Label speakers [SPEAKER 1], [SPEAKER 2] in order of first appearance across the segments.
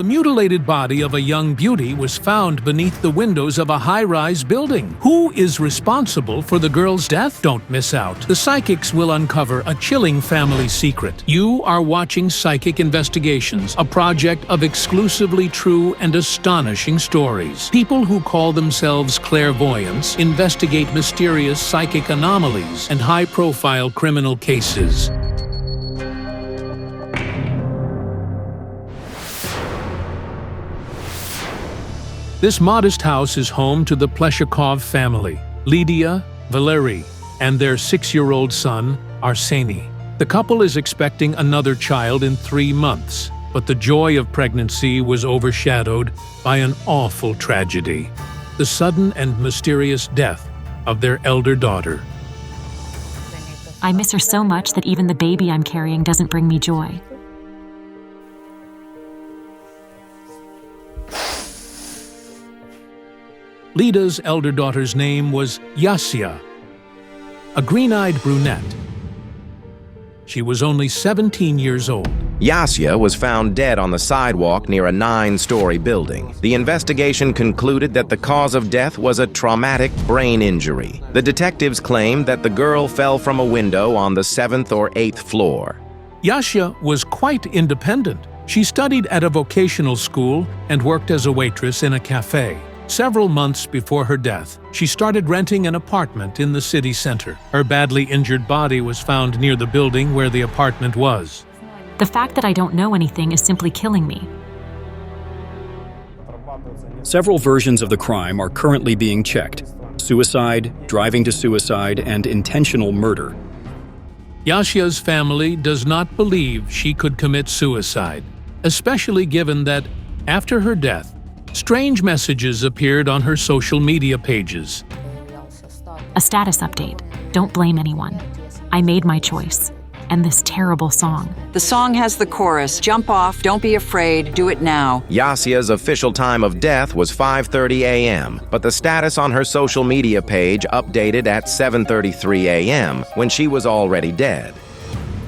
[SPEAKER 1] The mutilated body of a young beauty was found beneath the windows of a high-rise building. Who is responsible for the girl's death? Don't miss out. The psychics will uncover a chilling family secret. You are watching Psychic Investigations, a project of exclusively true and astonishing stories. People who call themselves clairvoyants investigate mysterious psychic anomalies and high-profile criminal cases. This modest house is home to the Pleshakov family, Lydia, Valery, and their 6-year-old son, Arseny. The couple is expecting another child in 3 months, but the joy of pregnancy was overshadowed by an awful tragedy: the sudden and mysterious death of their elder daughter.
[SPEAKER 2] I miss her so much that even the baby I'm carrying doesn't bring me joy.
[SPEAKER 1] Lida's elder daughter's name was Yasia, a green-eyed brunette. She was only 17 years old.
[SPEAKER 3] Yasia was found dead on the sidewalk near a 9-story building. The investigation concluded that the cause of death was a traumatic brain injury. The detectives claimed that the girl fell from a window on the 7th or 8th floor.
[SPEAKER 1] Yasia was quite independent. She studied at a vocational school and worked as a waitress in a cafe. Several months before her death, she started renting an apartment in the city center. Her badly injured body was found near the building where the apartment was.
[SPEAKER 2] The fact that I don't know anything is simply killing me.
[SPEAKER 4] Several versions of the crime are currently being checked: suicide, driving to suicide, and intentional murder.
[SPEAKER 1] Yasia's family does not believe she could commit suicide, especially given that, after her death, strange messages appeared on her social media pages.
[SPEAKER 2] A status update. Don't blame anyone. I made my choice. And this terrible song.
[SPEAKER 5] The song has the chorus, "Jump off, don't be afraid, do it now."
[SPEAKER 3] Yasia's official time of death was 5:30 a.m., but the status on her social media page updated at 7:33 a.m. when she was already dead.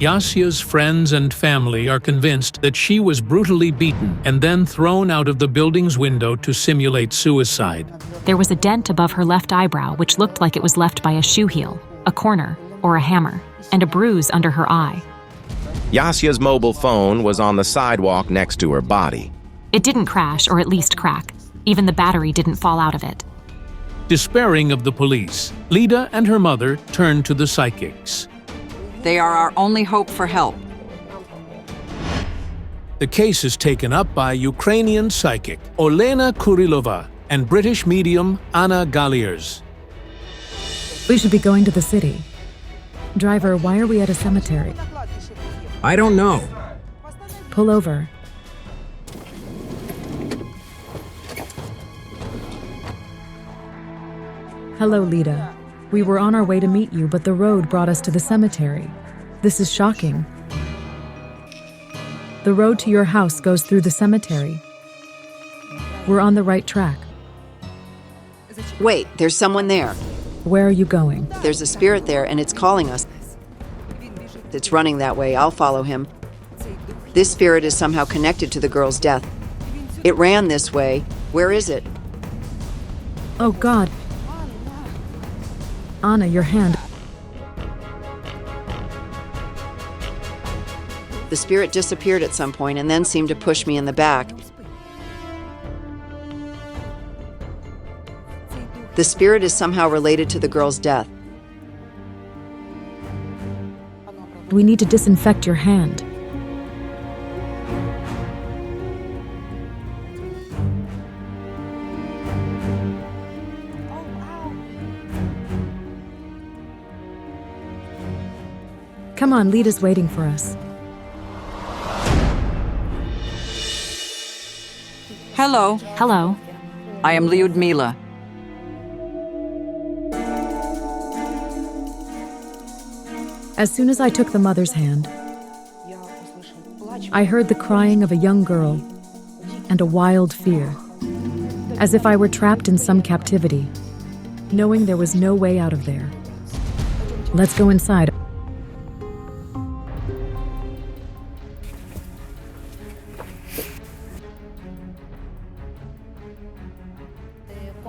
[SPEAKER 1] Yasia's friends and family are convinced that she was brutally beaten and then thrown out of the building's window to simulate suicide.
[SPEAKER 2] There was a dent above her left eyebrow which looked like it was left by a shoe heel, a corner, or a hammer, and a bruise under her eye.
[SPEAKER 3] Yasia's mobile phone was on the sidewalk next to her body.
[SPEAKER 2] It didn't crash, or at least crack. Even the battery didn't fall out of it.
[SPEAKER 1] Despairing of the police, Lida and her mother turned to the psychics.
[SPEAKER 5] They are our only hope for help.
[SPEAKER 1] The case is taken up by Ukrainian psychic Olena Kurilova and British medium Anna Galliers.
[SPEAKER 6] We should be going to the city. Driver, why are we at a cemetery?
[SPEAKER 7] I don't know.
[SPEAKER 6] Pull over. Hello, Lida. We were on our way to meet you, but the road brought us to the cemetery. This is shocking. The road to your house goes through the cemetery. We're on the right track.
[SPEAKER 5] Wait, there's someone there.
[SPEAKER 6] Where are you going?
[SPEAKER 5] There's a spirit there and it's calling us. It's running that way. I'll follow him. This spirit is somehow connected to the girl's death. It ran this way. Where is it?
[SPEAKER 6] Oh, God. Anna, your hand.
[SPEAKER 5] The spirit disappeared at some point and then seemed to push me in the back. The spirit is somehow related to the girl's death.
[SPEAKER 6] We need to disinfect your hand. Come on, Lida's waiting for us.
[SPEAKER 5] Hello,
[SPEAKER 2] Hello.
[SPEAKER 5] I am Lyudmila.
[SPEAKER 6] As soon as I took the mother's hand, I heard the crying of a young girl and a wild fear, as if I were trapped in some captivity, knowing there was no way out of there. Let's go inside.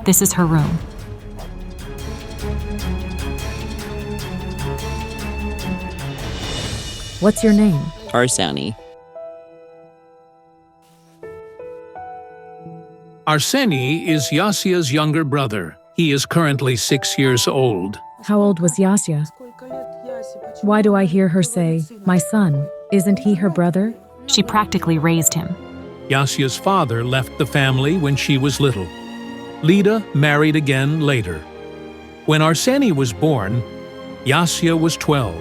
[SPEAKER 2] This is her room.
[SPEAKER 6] What's your name?
[SPEAKER 8] Arsani.
[SPEAKER 1] Arseni is Yasia's younger brother. He is currently 6 years old.
[SPEAKER 6] How old was Yasia? Why do I hear her say, my son? Isn't he her brother?
[SPEAKER 2] She practically raised him.
[SPEAKER 1] Yasia's father left the family when she was little. Lida married again later. When Arseni was born, Yasia was 12,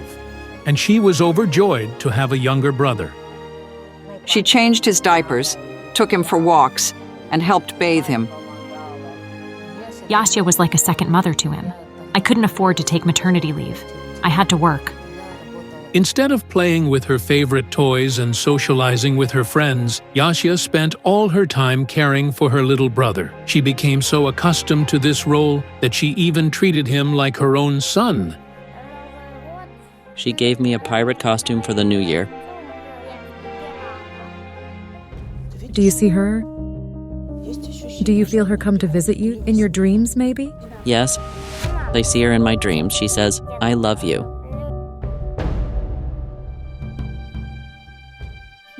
[SPEAKER 1] and she was overjoyed to have a younger brother.
[SPEAKER 9] She changed his diapers, took him for walks, and helped bathe him.
[SPEAKER 2] Yasia was like a second mother to him. I couldn't afford to take maternity leave. I had to work.
[SPEAKER 1] Instead of playing with her favorite toys and socializing with her friends, Yasia spent all her time caring for her little brother. She became so accustomed to this role that she even treated him like her own son.
[SPEAKER 8] She gave me a pirate costume for the new year.
[SPEAKER 6] Do you see her? Do you feel her come to visit you in your dreams, maybe?
[SPEAKER 8] Yes, I see her in my dreams. She says, I love you.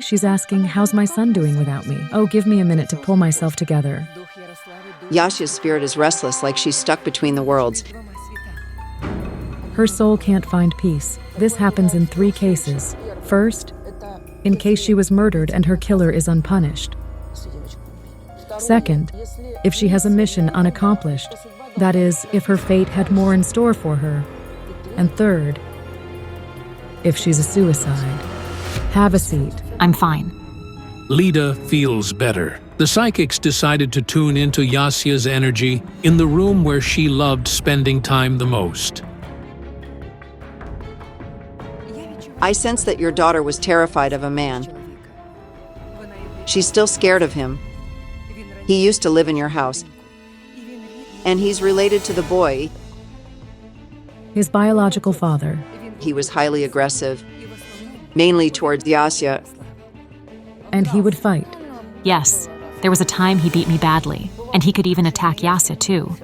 [SPEAKER 6] She's asking, how's my son doing without me? Oh, give me a minute to pull myself together.
[SPEAKER 5] Yasia's spirit is restless, like she's stuck between the worlds.
[SPEAKER 6] Her soul can't find peace. This happens in 3 cases. First, in case she was murdered and her killer is unpunished. Second, if she has a mission unaccomplished. That is, if her fate had more in store for her. And third, if she's a suicide. Have a seat.
[SPEAKER 2] I'm fine.
[SPEAKER 1] Lida feels better. The psychics decided to tune into Yasia's energy in the room where she loved spending time the most.
[SPEAKER 5] I sense that your daughter was terrified of a man. She's still scared of him. He used to live in your house. And he's related to the boy.
[SPEAKER 6] His biological father.
[SPEAKER 5] He was highly aggressive, mainly towards Yasia.
[SPEAKER 6] And he would fight.
[SPEAKER 2] Yes, there was a time he beat me badly, and he could even attack Yasia too.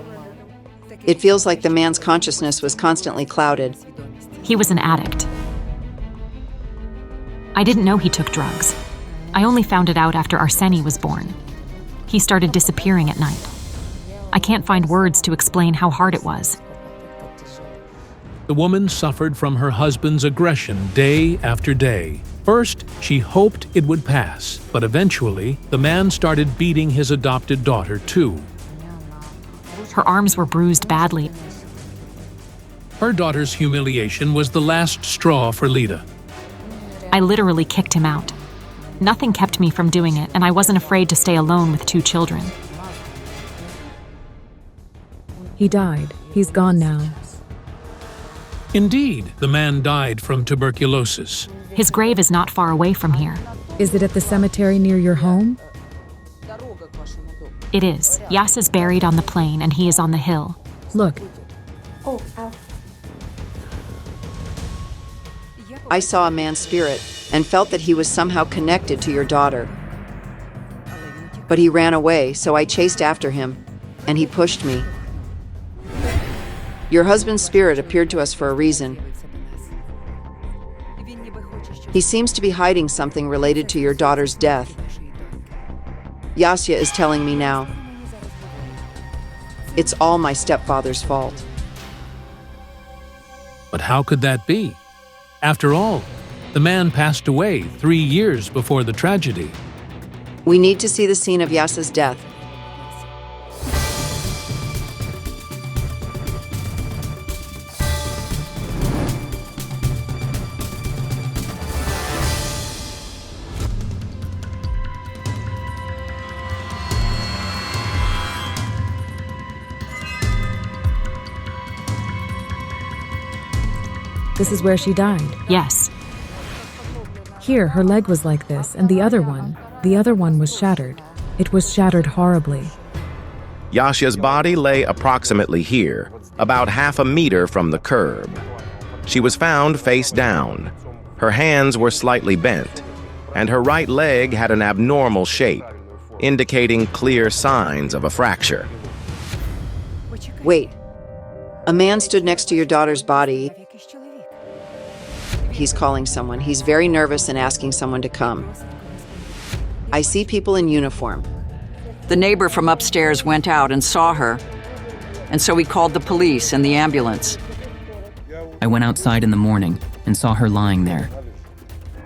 [SPEAKER 5] It feels like the man's consciousness was constantly clouded.
[SPEAKER 2] He was an addict. I didn't know he took drugs. I only found it out after Arseni was born. He started disappearing at night. I can't find words to explain how hard it was.
[SPEAKER 1] The woman suffered from her husband's aggression day after day. First, she hoped it would pass, but eventually, the man started beating his adopted daughter too.
[SPEAKER 2] Her arms were bruised badly.
[SPEAKER 1] Her daughter's humiliation was the last straw for Lida.
[SPEAKER 2] I literally kicked him out. Nothing kept me from doing it, and I wasn't afraid to stay alone with 2 children.
[SPEAKER 6] He died. He's gone now.
[SPEAKER 1] Indeed, the man died from tuberculosis.
[SPEAKER 2] His grave is not far away from here.
[SPEAKER 6] Is it at the cemetery near your home?
[SPEAKER 2] It is. Yas is buried on the plain, and he is on the hill.
[SPEAKER 6] Look,
[SPEAKER 5] I saw a man's spirit and felt that he was somehow connected to your daughter. But he ran away, so I chased after him, and he pushed me. Your husband's spirit appeared to us for a reason. He seems to be hiding something related to your daughter's death. Yasia is telling me now. It's all my stepfather's fault.
[SPEAKER 1] But how could that be? After all, the man passed away 3 years before the tragedy.
[SPEAKER 5] We need to see the scene of Yasia's death.
[SPEAKER 6] this is where she died.
[SPEAKER 2] Yes.
[SPEAKER 6] Here, her leg was like this, and the other one was shattered. It was shattered horribly.
[SPEAKER 3] Yasia's body lay approximately here, about half a meter from the curb. She was found face down. Her hands were slightly bent, and her right leg had an abnormal shape, indicating clear signs of a fracture.
[SPEAKER 5] Wait. A man stood next to your daughter's body. He's calling someone. He's very nervous and asking someone to come. I see people in uniform.
[SPEAKER 9] The neighbor from upstairs went out and saw her, and so we called the police and the ambulance.
[SPEAKER 8] I went outside in the morning and saw her lying there.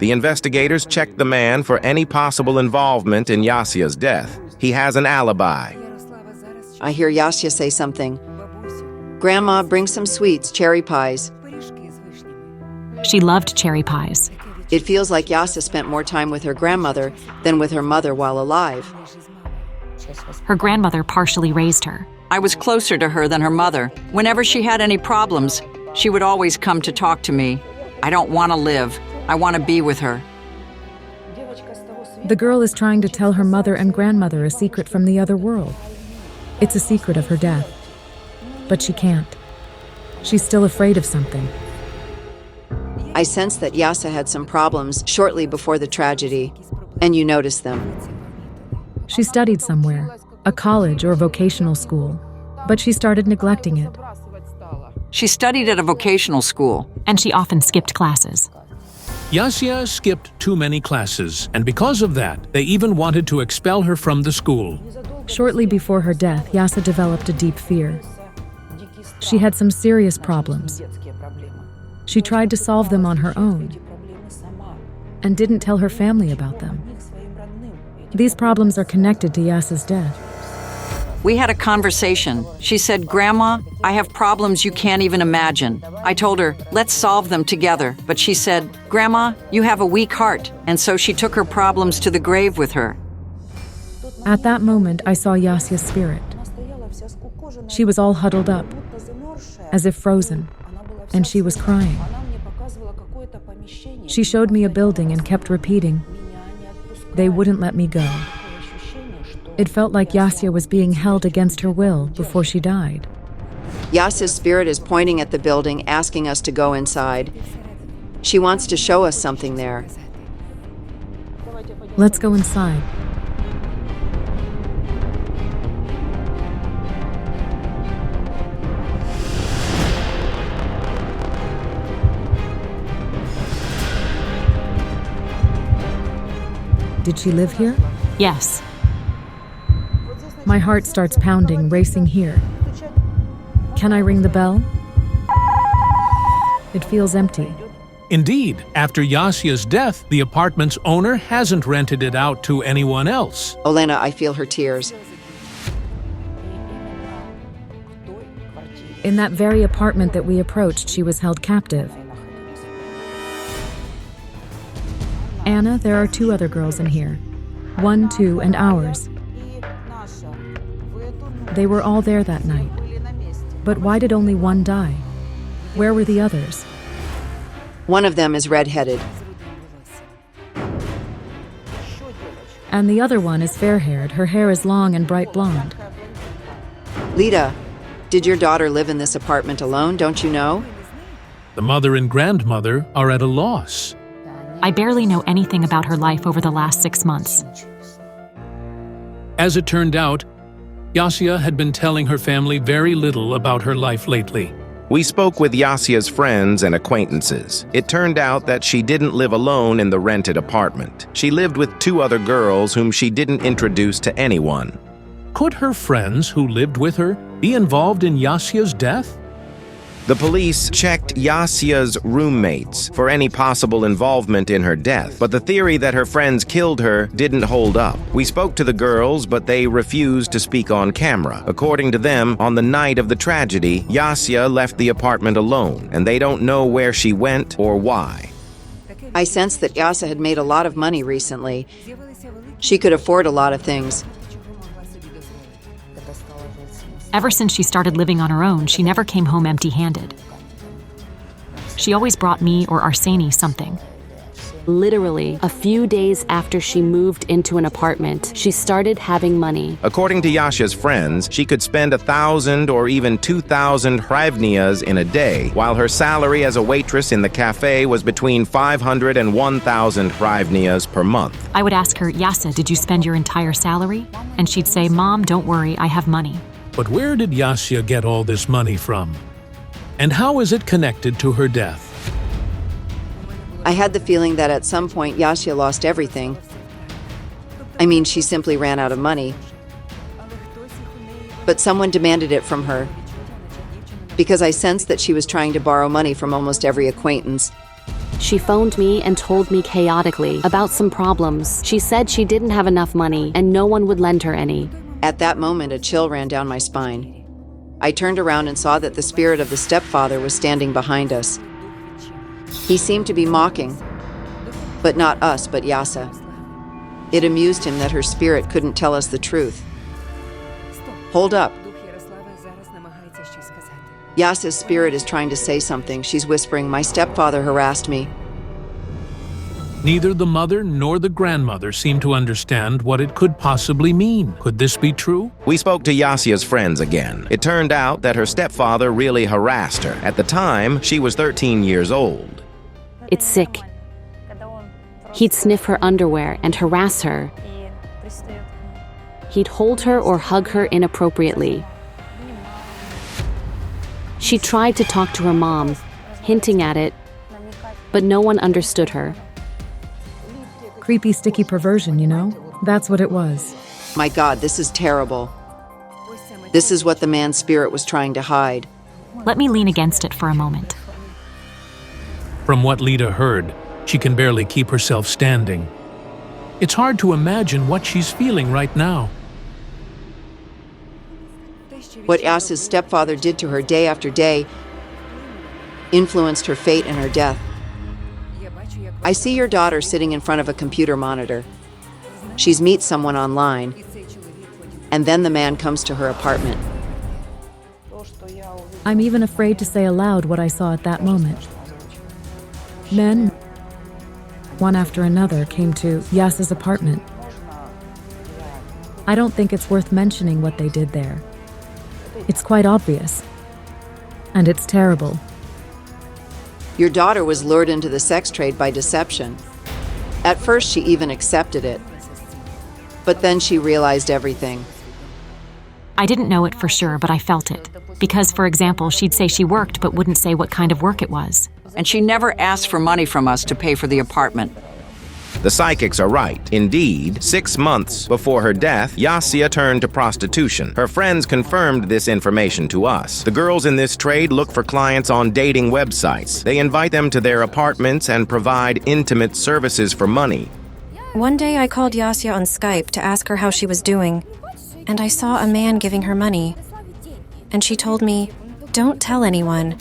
[SPEAKER 3] The investigators checked the man for any possible involvement in Yasia's death. He has an alibi.
[SPEAKER 5] I hear Yasia say something. Grandma, bring some sweets, cherry pies.
[SPEAKER 2] She loved cherry pies.
[SPEAKER 5] It feels like Yasia spent more time with her grandmother than with her mother while alive.
[SPEAKER 2] Her grandmother partially raised her.
[SPEAKER 9] I was closer to her than her mother. Whenever she had any problems, she would always come to talk to me. I don't want to live. I want to be with her.
[SPEAKER 6] The girl is trying to tell her mother and grandmother a secret from the other world. It's a secret of her death. But she can't. She's still afraid of something.
[SPEAKER 5] I sense that Yasia had some problems shortly before the tragedy, and you noticed them.
[SPEAKER 6] She studied somewhere, a college or vocational school, but she started neglecting it.
[SPEAKER 9] She studied at a vocational school.
[SPEAKER 2] And she often skipped classes.
[SPEAKER 1] Yasia skipped too many classes, and because of that, they even wanted to expel her from the school.
[SPEAKER 6] Shortly before her death, Yasia developed a deep fear. She had some serious problems. She tried to solve them on her own and didn't tell her family about them. These problems are connected to Yasia's death.
[SPEAKER 9] We had a conversation. She said, "Grandma, I have problems you can't even imagine." I told her, "Let's solve them together." But she said, "Grandma, you have a weak heart." And so she took her problems to the grave with her.
[SPEAKER 6] At that moment, I saw Yasia's spirit. She was all huddled up, as if frozen, and she was crying. She showed me a building and kept repeating, "They wouldn't let me go." It felt like Yasia was being held against her will before she died.
[SPEAKER 5] Yasia's spirit is pointing at the building, asking us to go inside. She wants to show us something there.
[SPEAKER 6] Let's go inside. Did she live here?
[SPEAKER 2] Yes.
[SPEAKER 6] My heart starts pounding, racing here. Can I ring the bell? It feels empty.
[SPEAKER 1] Indeed, after Yasia's death, the apartment's owner hasn't rented it out to anyone else.
[SPEAKER 5] Olena, I feel her tears.
[SPEAKER 6] In that very apartment that we approached, she was held captive. Anna, there are 2 other girls in here. 1, 2, and ours. They were all there that night. But why did only 1 die? Where were the others?
[SPEAKER 5] One of them is red-headed.
[SPEAKER 6] And the other one is fair-haired. Her hair is long and bright blonde.
[SPEAKER 5] Lita, did your daughter live in this apartment alone, don't you know?
[SPEAKER 1] The mother and grandmother are at a loss.
[SPEAKER 2] I barely know anything about her life over the last 6 months.
[SPEAKER 1] As it turned out, Yasia had been telling her family very little about her life lately.
[SPEAKER 3] We spoke with Yasia's friends and acquaintances. It turned out that she didn't live alone in the rented apartment. She lived with 2 other girls whom she didn't introduce to anyone.
[SPEAKER 1] Could her friends who lived with her be involved in Yasia's death?
[SPEAKER 3] The police checked Yasia's roommates for any possible involvement in her death, but the theory that her friends killed her didn't hold up. We spoke to the girls, but they refused to speak on camera. According to them, on the night of the tragedy, Yasia left the apartment alone, and they don't know where she went or why.
[SPEAKER 5] I sense that Yasia had made a lot of money recently. She could afford a lot of things.
[SPEAKER 2] Ever since she started living on her own, she never came home empty-handed. She always brought me or Arseni something.
[SPEAKER 10] Literally, a few days after she moved into an apartment, she started having money.
[SPEAKER 3] According to Yasia's friends, she could spend 1,000 or even 2,000 hryvnias in a day, while her salary as a waitress in the cafe was between 500 and 1,000 hryvnias per month.
[SPEAKER 2] I would ask her, "Yasia, did you spend your entire salary?" And she'd say, "Mom, don't worry, I have money."
[SPEAKER 1] But where did Yasia get all this money from? And how is it connected to her death?
[SPEAKER 5] I had the feeling that at some point Yasia lost everything. I mean, she simply ran out of money. But someone demanded it from her, because I sensed that she was trying to borrow money from almost every acquaintance.
[SPEAKER 10] She phoned me and told me chaotically about some problems. She said she didn't have enough money and no one would lend her any.
[SPEAKER 5] At that moment, a chill ran down my spine. I turned around and saw that the spirit of the stepfather was standing behind us. He seemed to be mocking, but not us, but Yasia. It amused him that her spirit couldn't tell us the truth. Hold up. Yasia's spirit is trying to say something. She's whispering, "My stepfather harassed me."
[SPEAKER 1] Neither the mother nor the grandmother seem to understand what it could possibly mean. Could this be true?
[SPEAKER 3] We spoke to Yasia's friends again. It turned out that her stepfather really harassed her. At the time, she was 13 years old.
[SPEAKER 10] It's sick. He'd sniff her underwear and harass her. He'd hold her or hug her inappropriately. She tried to talk to her mom, hinting at it, but no one understood her.
[SPEAKER 6] Creepy, sticky perversion, you know? That's what it was.
[SPEAKER 5] My God, this is terrible. This is what the man's spirit was trying to hide.
[SPEAKER 2] Let me lean against it for a moment.
[SPEAKER 1] From what Lita heard, she can barely keep herself standing. It's hard to imagine what she's feeling right now.
[SPEAKER 5] What Yasia's stepfather did to her day after day influenced her fate and her death. I see your daughter sitting in front of a computer monitor. She's met someone online, and then the man comes to her apartment.
[SPEAKER 6] I'm even afraid to say aloud what I saw at that moment. Men, one after another, came to Yasia's apartment. I don't think it's worth mentioning what they did there. It's quite obvious. And it's terrible.
[SPEAKER 5] Your daughter was lured into the sex trade by deception. At first, she even accepted it. But then she realized everything.
[SPEAKER 2] I didn't know it for sure, but I felt it. Because, for example, she'd say she worked but wouldn't say what kind of work it was.
[SPEAKER 9] And she never asked for money from us to pay for the apartment.
[SPEAKER 3] The psychics are right. Indeed, 6 months before her death, Yasia turned to prostitution. Her friends confirmed this information to us. The girls in this trade look for clients on dating websites. They invite them to their apartments and provide intimate services for money.
[SPEAKER 11] One day I called Yasia on Skype to ask her how she was doing, and I saw a man giving her money. And she told me, "Don't tell anyone.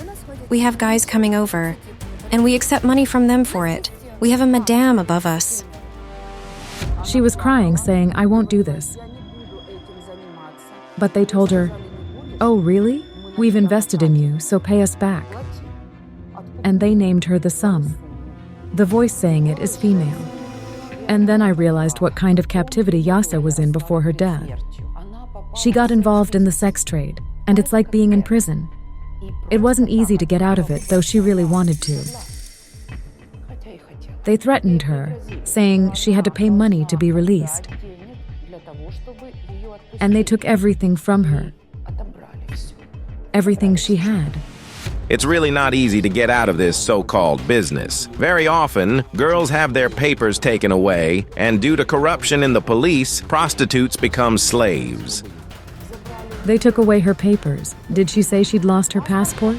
[SPEAKER 11] We have guys coming over, and we accept money from them for it. We have a madame above us."
[SPEAKER 6] She was crying, saying, "I won't do this." But they told her, "Oh, really? We've invested in you, so pay us back." And they named her the sum. The voice saying it is female. And then I realized what kind of captivity Yasia was in before her death. She got involved in the sex trade, and it's like being in prison. It wasn't easy to get out of it, though she really wanted to. They threatened her, saying she had to pay money to be released. And they took everything from her. Everything she had.
[SPEAKER 3] It's really not easy to get out of this so-called business. Very often, girls have their papers taken away, and due to corruption in the police, prostitutes become slaves.
[SPEAKER 6] They took away her papers. Did she say she'd lost her passport?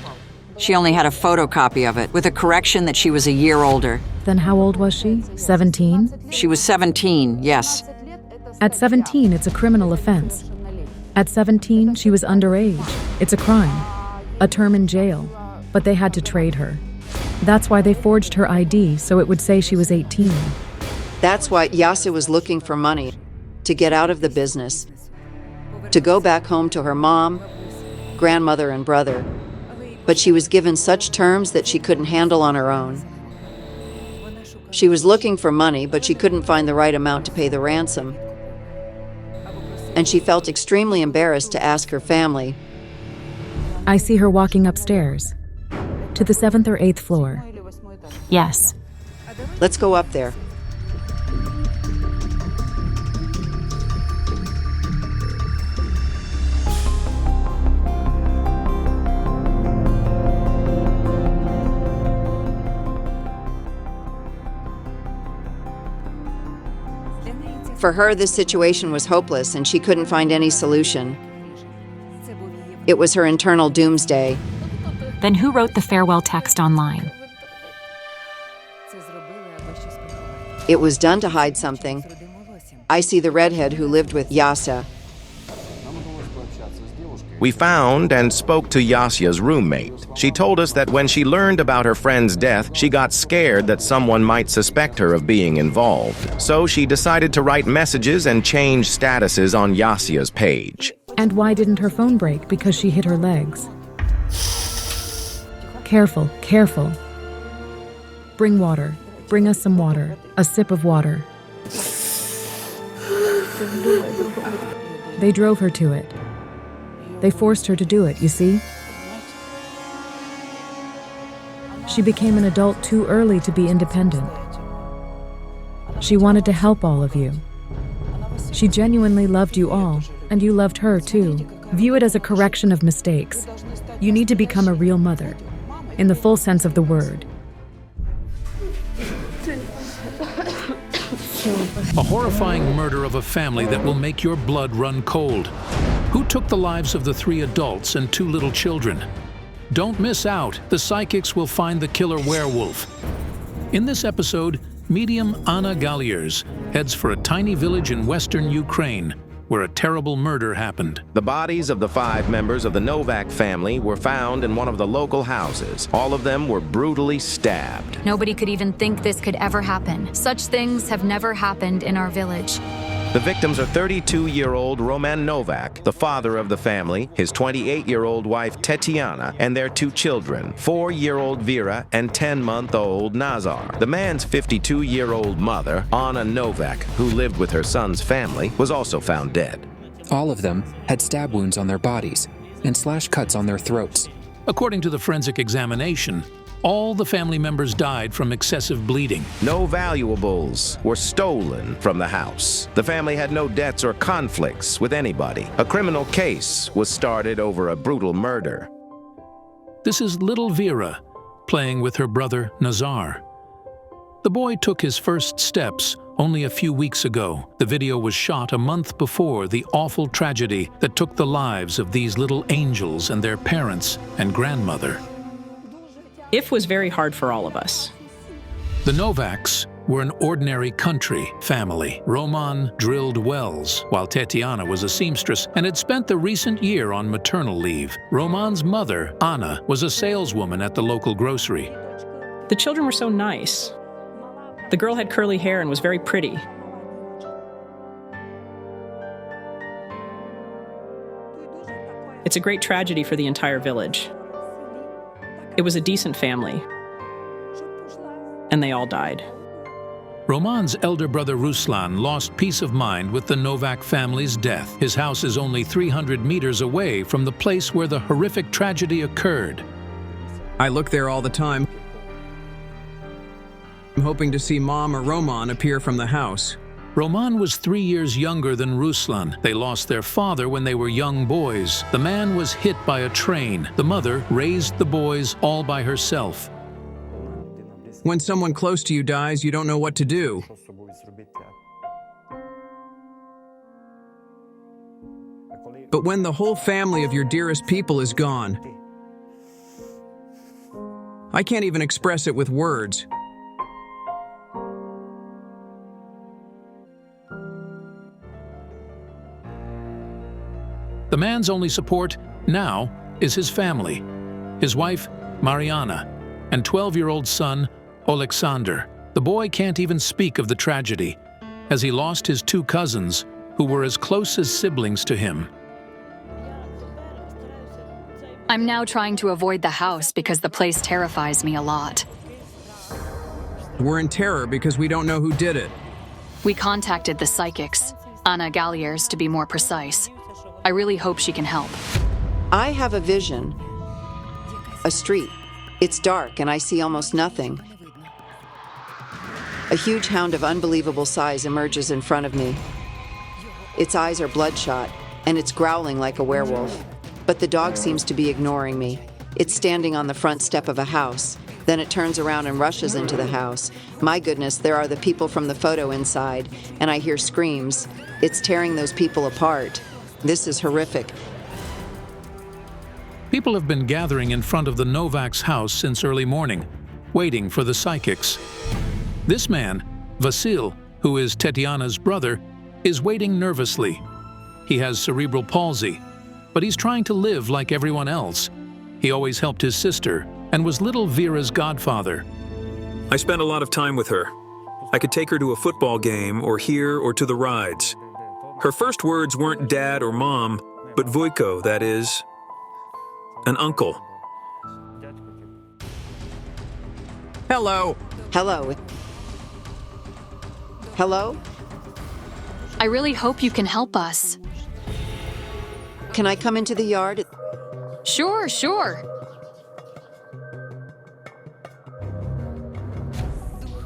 [SPEAKER 9] She only had a photocopy of it, with a correction that she was a year older.
[SPEAKER 6] Then how old was she? 17?
[SPEAKER 9] She was 17, yes.
[SPEAKER 6] At 17, it's a criminal offense. At 17, she was underage. It's a crime. A term in jail. But they had to trade her. That's why they forged her ID, so it would say she was 18.
[SPEAKER 5] That's why Yasia was looking for money to get out of the business, to go back home to her mom, grandmother, and brother. But she was given such terms that she couldn't handle on her own. She was looking for money, but she couldn't find the right amount to pay the ransom. And she felt extremely embarrassed to ask her family.
[SPEAKER 6] I see her walking upstairs, to the 7th or 8th floor.
[SPEAKER 2] Yes.
[SPEAKER 5] Let's go up there. For her, this situation was hopeless and she couldn't find any solution. It was her internal doomsday.
[SPEAKER 2] Then who wrote the farewell text online?
[SPEAKER 5] It was done to hide something. I see the redhead who lived with Yasia.
[SPEAKER 3] We found and spoke to Yasia's roommate. She told us that when she learned about her friend's death, she got scared that someone might suspect her of being involved. So she decided to write messages and change statuses on Yasia's page.
[SPEAKER 6] And why didn't her phone break? Because she hit her legs. Careful, careful. Bring water. Bring us some water. A sip of water. They drove her to it. They forced her to do it, you see? She became an adult too early to be independent. She wanted to help all of you. She genuinely loved you all, and you loved her too. View it as a correction of mistakes. You need to become a real mother, in the full sense of the word.
[SPEAKER 1] A horrifying murder of a family that will make your blood run cold. Who took the lives of the 3 adults and 2 little children? Don't miss out. The psychics will find the killer werewolf. In this episode, medium Anna Galliers heads for a tiny village in western Ukraine where a terrible murder happened.
[SPEAKER 3] The bodies of the 5 members of the Novak family were found in one of the local houses. All of them were brutally stabbed.
[SPEAKER 12] Nobody could even think this could ever happen. Such things have never happened in our village.
[SPEAKER 3] The victims are 32-year-old Roman Novak, the father of the family, his 28-year-old wife Tetiana, and their 2 children, 4-year-old Vera and 10-month-old Nazar. The man's 52-year-old mother, Anna Novak, who lived with her son's family, was also found dead.
[SPEAKER 13] All of them had stab wounds on their bodies and slash cuts on their throats.
[SPEAKER 1] According to the forensic examination, all the family members died from excessive bleeding.
[SPEAKER 3] No valuables were stolen from the house. The family had no debts or conflicts with anybody. A criminal case was started over a brutal murder.
[SPEAKER 1] This is little Vera playing with her brother Nazar. The boy took his first steps only a few weeks ago. The video was shot a month before the awful tragedy that took the lives of these little angels and their parents and grandmother.
[SPEAKER 14] It was very hard for all of us.
[SPEAKER 1] The Novaks were an ordinary country family. Roman drilled wells, while Tetiana was a seamstress and had spent the recent year on maternal leave. Roman's mother, Anna, was a saleswoman at the local grocery.
[SPEAKER 14] The children were so nice. The girl had curly hair and was very pretty. It's a great tragedy for the entire village. It was a decent family, and they all died.
[SPEAKER 1] Roman's elder brother Ruslan lost peace of mind with the Novak family's death. His house is only 300 meters away from the place where the horrific tragedy occurred.
[SPEAKER 7] I look there all the time. I'm hoping to see Mom or Roman appear from the house.
[SPEAKER 1] Roman was 3 years younger than Ruslan. They lost their father when they were young boys. The man was hit by a train. The mother raised the boys all by herself.
[SPEAKER 7] When someone close to you dies, you don't know what to do. But when the whole family of your dearest people is gone, I can't even express it with words.
[SPEAKER 1] The man's only support now is his family, his wife, Mariana, and 12-year-old son, Alexander. The boy can't even speak of the tragedy, as he lost his 2 cousins, who were as close as siblings to him.
[SPEAKER 12] I'm now trying to avoid the house because the place terrifies me a lot.
[SPEAKER 7] We're in terror because we don't know who did it.
[SPEAKER 12] We contacted the psychics, Anna Galliers to be more precise. I really hope she can help.
[SPEAKER 5] I have a vision. A street. It's dark and I see almost nothing. A huge hound of unbelievable size emerges in front of me. Its eyes are bloodshot, and it's growling like a werewolf. But the dog seems to be ignoring me. It's standing on the front step of a house. Then it turns around and rushes into the house. My goodness, there are the people from the photo inside, and I hear screams. It's tearing those people apart. This is horrific.
[SPEAKER 1] People have been gathering in front of the Novak's house since early morning, waiting for the psychics. This man, Vasil, who is Tetiana's brother, is waiting nervously. He has cerebral palsy, but he's trying to live like everyone else. He always helped his sister and was little Vera's godfather.
[SPEAKER 15] I spent a lot of time with her. I could take her to a football game or here or to the rides. Her first words weren't dad or mom, but Vujko, that is, an uncle.
[SPEAKER 7] Hello.
[SPEAKER 5] Hello. Hello?
[SPEAKER 12] I really hope you can help us.
[SPEAKER 5] Can I come into the yard?
[SPEAKER 12] Sure, sure.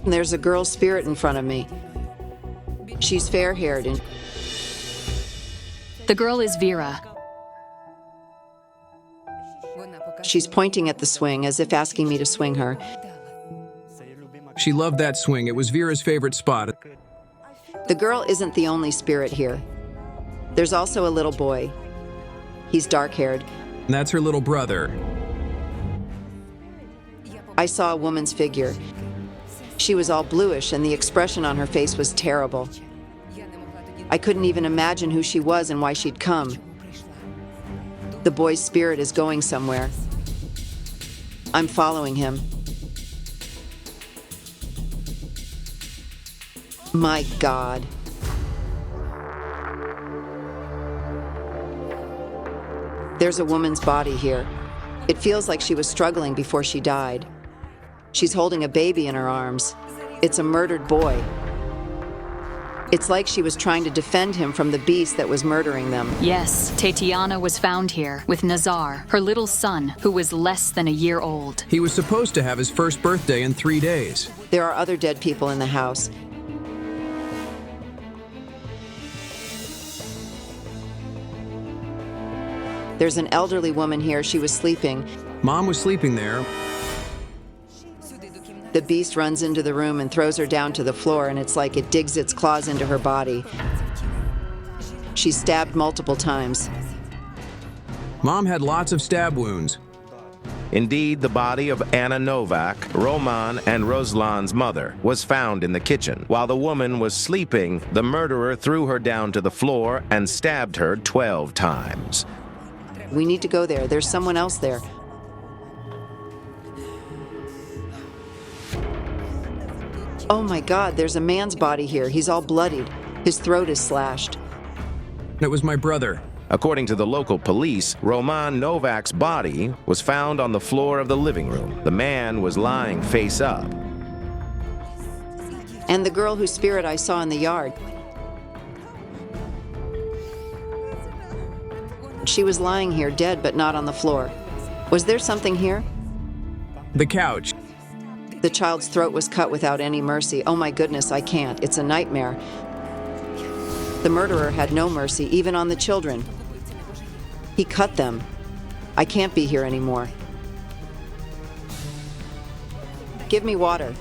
[SPEAKER 5] There's a girl spirit in front of me. She's fair-haired and...
[SPEAKER 12] The girl is Vera.
[SPEAKER 5] She's pointing at the swing as if asking me to swing her.
[SPEAKER 7] She loved that swing. It was Vera's favorite spot.
[SPEAKER 5] The girl isn't the only spirit here. There's also a little boy. He's dark-haired.
[SPEAKER 7] And that's her little brother.
[SPEAKER 5] I saw a woman's figure. She was all bluish, and the expression on her face was terrible. I couldn't even imagine who she was and why she'd come. The boy's spirit is going somewhere. I'm following him. My God. There's a woman's body here. It feels like she was struggling before she died. She's holding a baby in her arms. It's a murdered boy. It's like she was trying to defend him from the beast that was murdering them.
[SPEAKER 12] Yes, Tetiana was found here with Nazar, her little son, who was less than a year old.
[SPEAKER 7] He was supposed to have his first birthday in 3 days.
[SPEAKER 5] There are other dead people in the house. There's an elderly woman here. She was sleeping.
[SPEAKER 7] Mom was sleeping there.
[SPEAKER 5] The beast runs into the room and throws her down to the floor, and it's like it digs its claws into her body. She's stabbed multiple times.
[SPEAKER 7] Mom had lots of stab wounds.
[SPEAKER 3] Indeed, the body of Anna Novak, Roman and Ruslan's mother, was found in the kitchen. While the woman was sleeping, the murderer threw her down to the floor and stabbed her 12 times.
[SPEAKER 5] We need to go there. There's someone else there. Oh my God, there's a man's body here. He's all bloodied. His throat is slashed.
[SPEAKER 7] It was my brother.
[SPEAKER 3] According to the local police, Roman Novak's body was found on the floor of the living room. The man was lying face up.
[SPEAKER 5] And the girl whose spirit I saw in the yard. She was lying here, dead but not on the floor. Was there something here?
[SPEAKER 7] The couch.
[SPEAKER 5] The child's throat was cut without any mercy. Oh my goodness, I can't. It's a nightmare. The murderer had no mercy, even on the children. He cut them. I can't be here anymore. Give me water.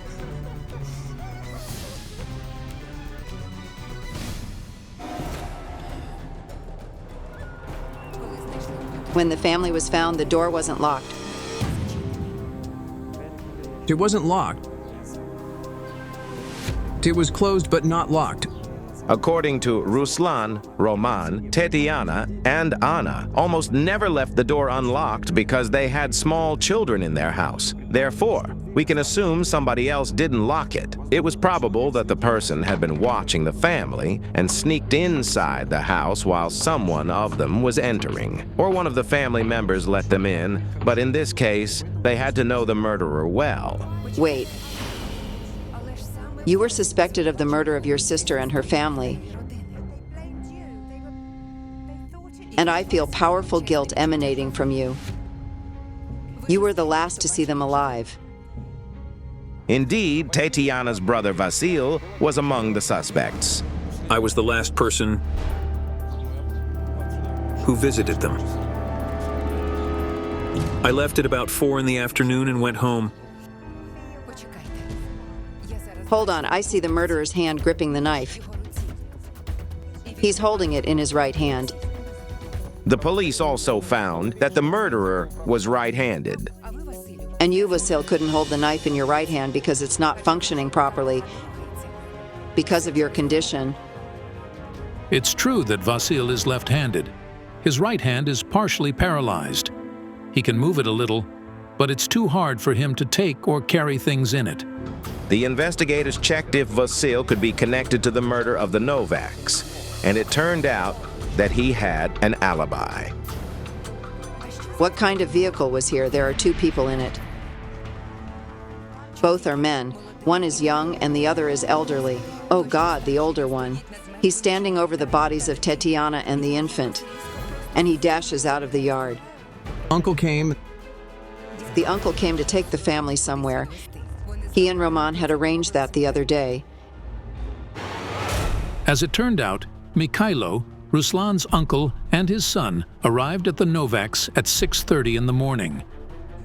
[SPEAKER 5] When the family was found, the door wasn't locked.
[SPEAKER 7] It wasn't locked. It was closed but not locked.
[SPEAKER 3] According to Ruslan, Roman, Tetiana, and Anna, almost never left the door unlocked because they had small children in their house. Therefore, we can assume somebody else didn't lock it. It was probable that the person had been watching the family and sneaked inside the house while someone of them was entering. Or one of the family members let them in, but in this case, they had to know the murderer well.
[SPEAKER 5] Wait. You were suspected of the murder of your sister and her family. And I feel powerful guilt emanating from you. You were the last to see them alive.
[SPEAKER 3] Indeed, Tetiana's brother Vasil was among the suspects.
[SPEAKER 15] I was the last person who visited them. I left at about 4 in the afternoon and went home.
[SPEAKER 5] Hold on, I see the murderer's hand gripping the knife. He's holding it in his right hand.
[SPEAKER 3] The police also found that the murderer was right-handed.
[SPEAKER 5] And you, Vasil, couldn't hold the knife in your right hand because it's not functioning properly because of your condition.
[SPEAKER 1] It's true that Vasil is left-handed. His right hand is partially paralyzed. He can move it a little, but it's too hard for him to take or carry things in it.
[SPEAKER 3] The investigators checked if Vasil could be connected to the murder of the Novaks, and it turned out that he had an alibi.
[SPEAKER 5] What kind of vehicle was here? There are 2 people in it. Both are men. One is young and the other is elderly. Oh God, the older one. He's standing over the bodies of Tetiana and the infant, and he dashes out of the yard.
[SPEAKER 7] Uncle came.
[SPEAKER 5] The uncle came to take the family somewhere. He and Roman had arranged that the other day.
[SPEAKER 1] As it turned out, Mikhailo, Ruslan's uncle, and his son arrived at the Novaks at 6:30 in the morning.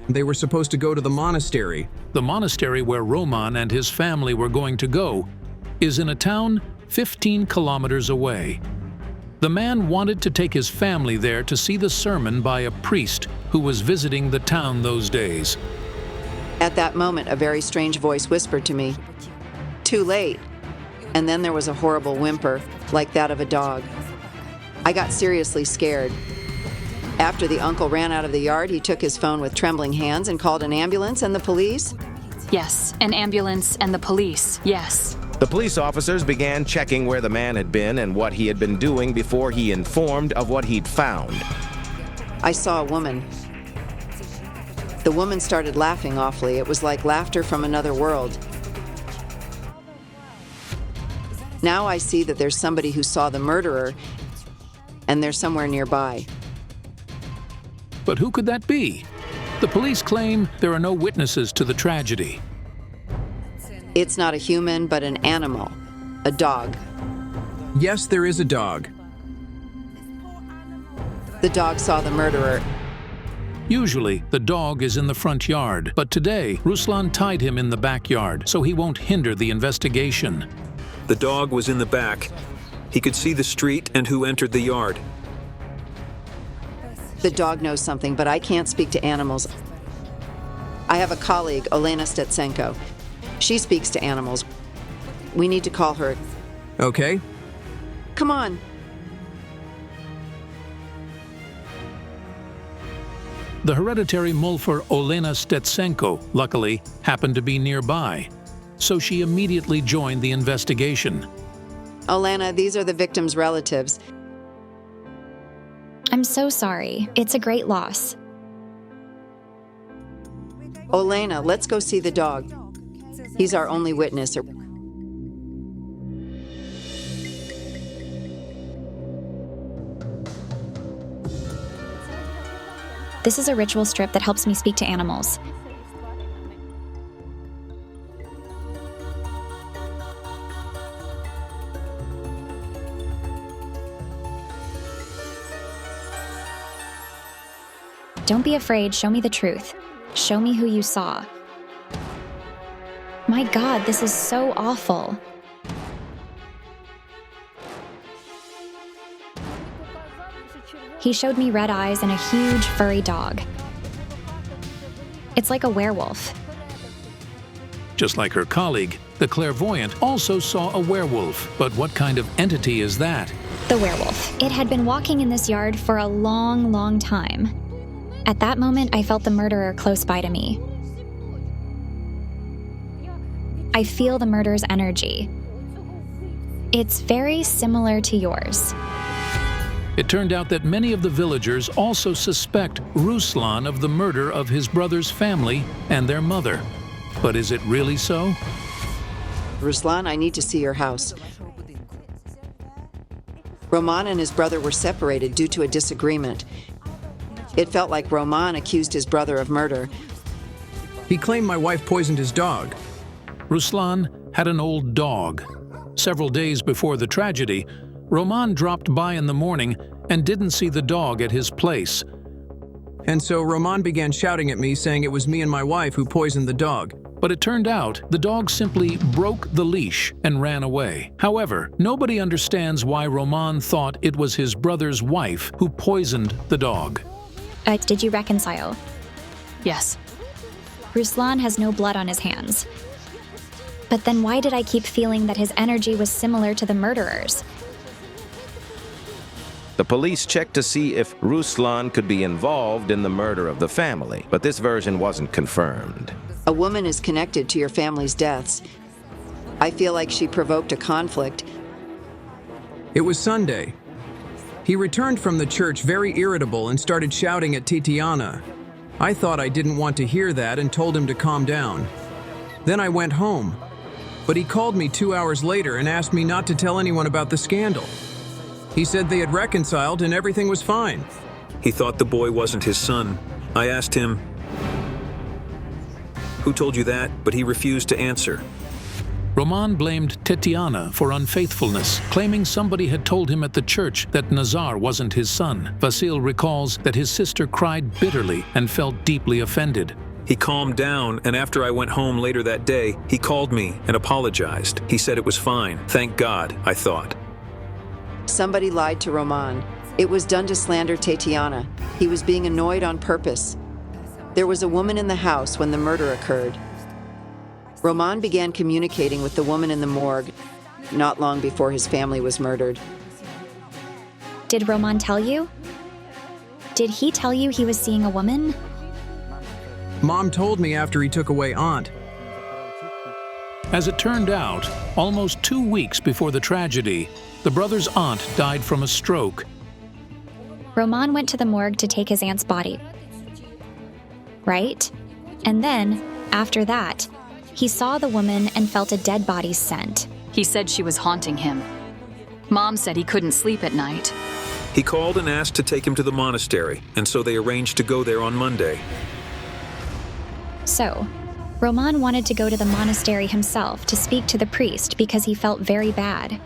[SPEAKER 7] They were supposed to go to the monastery.
[SPEAKER 1] The monastery where Roman and his family were going to go is in a town 15 kilometers away. The man wanted to take his family there to see the sermon by a priest who was visiting the town those days.
[SPEAKER 5] At that moment, a very strange voice whispered to me, "Too late." And then there was a horrible whimper, like that of a dog. I got seriously scared. After the uncle ran out of the yard, he took his phone with trembling hands and called an ambulance and the police?
[SPEAKER 12] Yes, an ambulance and the police, yes.
[SPEAKER 3] The police officers began checking where the man had been and what he had been doing before he informed of what he'd found.
[SPEAKER 5] I saw a woman. The woman started laughing awfully. It was like laughter from another world. Now I see that there's somebody who saw the murderer, and they're somewhere nearby.
[SPEAKER 1] But who could that be? The police claim there are no witnesses to the tragedy.
[SPEAKER 5] It's not a human, but an animal. A dog.
[SPEAKER 7] Yes, there is a dog.
[SPEAKER 5] The dog saw the murderer.
[SPEAKER 1] Usually, the dog is in the front yard, but today, Ruslan tied him in the backyard so he won't hinder the investigation.
[SPEAKER 15] The dog was in the back. He could see the street and who entered the yard.
[SPEAKER 5] The dog knows something, but I can't speak to animals. I have a colleague, Olena Stetsenko. She speaks to animals. We need to call her.
[SPEAKER 7] Okay.
[SPEAKER 5] Come on.
[SPEAKER 1] The hereditary Mulfer Olena Stetsenko, luckily, happened to be nearby, so she immediately joined the investigation.
[SPEAKER 5] Olena, these are the victim's relatives.
[SPEAKER 16] I'm so sorry. It's a great loss.
[SPEAKER 5] Olena, let's go see the dog. He's our only witness.
[SPEAKER 16] This is a ritual strip that helps me speak to animals. Don't be afraid, show me the truth. Show me who you saw. My God, this is so awful. He showed me red eyes and a huge furry dog. It's like a werewolf.
[SPEAKER 1] Just like her colleague, the clairvoyant also saw a werewolf, but what kind of entity is that?
[SPEAKER 16] The werewolf. It had been walking in this yard for a long, long time. At that moment, I felt the murderer close by to me. I feel the murderer's energy. It's very similar to yours.
[SPEAKER 1] It turned out that many of the villagers also suspect Ruslan of the murder of his brother's family and their mother. But is it really so?
[SPEAKER 5] Ruslan, I need to see your house. Roman and his brother were separated due to a disagreement. It felt like Roman accused his brother of murder.
[SPEAKER 7] He claimed my wife poisoned his dog.
[SPEAKER 1] Ruslan had an old dog. Several days before the tragedy, Roman dropped by in the morning and didn't see the dog at his place.
[SPEAKER 7] And so Roman began shouting at me, saying it was me and my wife who poisoned the dog.
[SPEAKER 1] but it turned out the dog simply broke the leash and ran away. However, nobody understands why Roman thought it was his brother's wife who poisoned the dog.
[SPEAKER 16] Did you reconcile?
[SPEAKER 12] Yes.
[SPEAKER 16] Ruslan has no blood on his hands. But then why did I keep feeling that his energy was similar to the murderer's?
[SPEAKER 3] The police checked to see if Ruslan could be involved in the murder of the family, but this version wasn't confirmed.
[SPEAKER 5] A woman is connected to your family's deaths. I feel like she provoked a conflict.
[SPEAKER 7] It was Sunday. He returned from the church very irritable and started shouting at Titiana. I thought I didn't want to hear that and told him to calm down. Then I went home, but he called me 2 hours later and asked me not to tell anyone about the scandal. He said they had reconciled and everything was fine.
[SPEAKER 15] He thought the boy wasn't his son. I asked him, "Who told you that?" But he refused to answer.
[SPEAKER 1] Roman blamed Tetiana for unfaithfulness, claiming somebody had told him at the church that Nazar wasn't his son. Vasil recalls that his sister cried bitterly and felt deeply offended.
[SPEAKER 15] He calmed down, and after I went home later that day, he called me and apologized. He said it was fine. Thank God, I thought.
[SPEAKER 5] Somebody lied to Roman. It was done to slander Tatiana. He was being annoyed on purpose. There was a woman in the house when the murder occurred. Roman began communicating with the woman in the morgue not long before his family was murdered.
[SPEAKER 16] Did Roman tell you? Did he tell you he was seeing a woman?
[SPEAKER 7] Mom told me after he took away Aunt.
[SPEAKER 1] As it turned out, almost 2 weeks before the tragedy, the brother's aunt died from a stroke.
[SPEAKER 16] Roman went to the morgue to take his aunt's body. Right? And then, after that, he saw the woman and felt a dead body's scent.
[SPEAKER 12] He said she was haunting him. Mom said he couldn't sleep at night.
[SPEAKER 15] He called and asked to take him to the monastery, and so they arranged to go there on Monday.
[SPEAKER 16] So, Roman wanted to go to the monastery himself to speak to the priest because he felt very bad.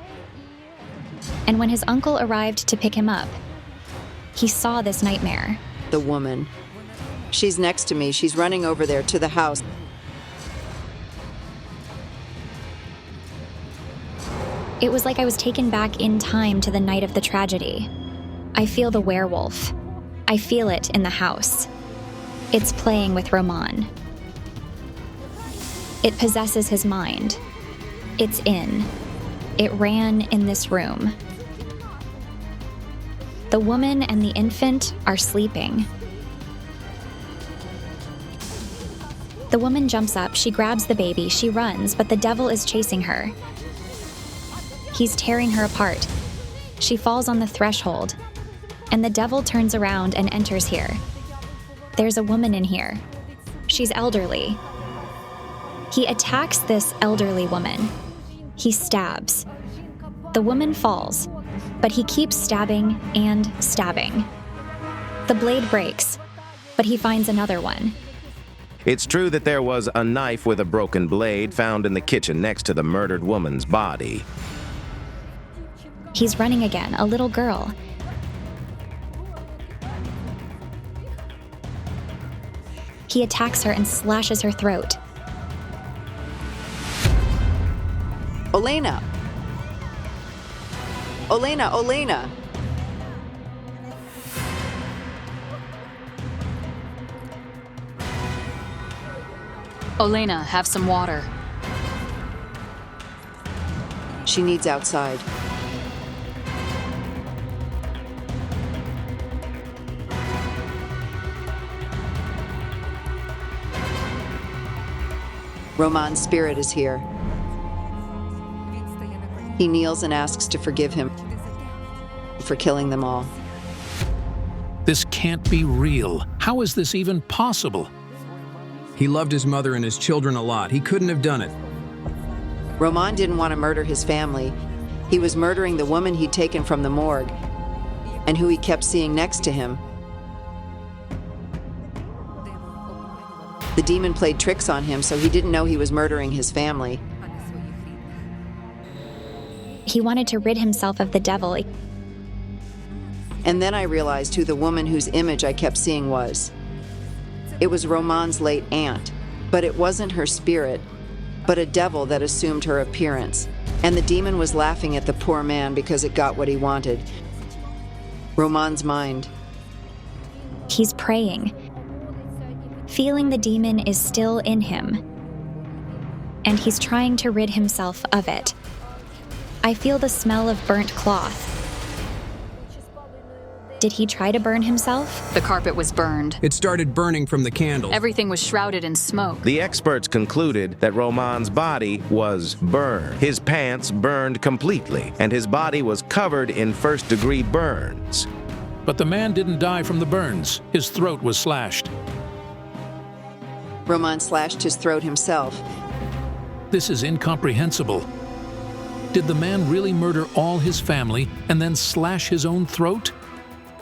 [SPEAKER 16] And when his uncle arrived to pick him up, he saw this nightmare.
[SPEAKER 5] The woman. She's next to me. She's running over there to the house.
[SPEAKER 16] It was like I was taken back in time to the night of the tragedy. I feel the werewolf. I feel it in the house. It's playing with Roman. It possesses his mind. It's in. It ran in this room. The woman and the infant are sleeping. The woman jumps up, she grabs the baby, she runs, but the devil is chasing her. He's tearing her apart. She falls on the threshold, and the devil turns around and enters here. There's a woman in here. She's elderly. He attacks this elderly woman. He stabs. The woman falls, but he keeps stabbing and stabbing. The blade breaks, but he finds another one.
[SPEAKER 3] It's true that there was a knife with a broken blade found in the kitchen next to the murdered woman's body.
[SPEAKER 16] He's running again, a little girl. He attacks her and slashes her throat.
[SPEAKER 5] Olena! Olena, Olena!
[SPEAKER 12] Olena, have some water.
[SPEAKER 5] She needs outside. Roman's spirit is here. He kneels and asks to forgive him for killing them all.
[SPEAKER 1] This can't be real. How is this even possible?
[SPEAKER 7] He loved his mother and his children a lot. He couldn't have done it.
[SPEAKER 5] Roman didn't want to murder his family. He was murdering the woman he'd taken from the morgue and who he kept seeing next to him. The demon played tricks on him, so he didn't know he was murdering his family.
[SPEAKER 16] He wanted to rid himself of the devil.
[SPEAKER 5] And then I realized who the woman whose image I kept seeing was. It was Roman's late aunt. But it wasn't her spirit, but a devil that assumed her appearance. And the demon was laughing at the poor man because it got what he wanted. Roman's mind.
[SPEAKER 16] He's praying, feeling the demon is still in him, and he's trying to rid himself of it. I feel the smell of burnt cloth. Did he try to burn himself?
[SPEAKER 12] The carpet was burned.
[SPEAKER 7] It started burning from the candle.
[SPEAKER 12] Everything was shrouded in smoke.
[SPEAKER 3] The experts concluded that Roman's body was burned. His pants burned completely, and his body was covered in first-degree burns.
[SPEAKER 1] But the man didn't die from the burns. His throat was slashed.
[SPEAKER 5] Roman slashed his throat himself.
[SPEAKER 1] This is incomprehensible. Did the man really murder all his family and then slash his own throat?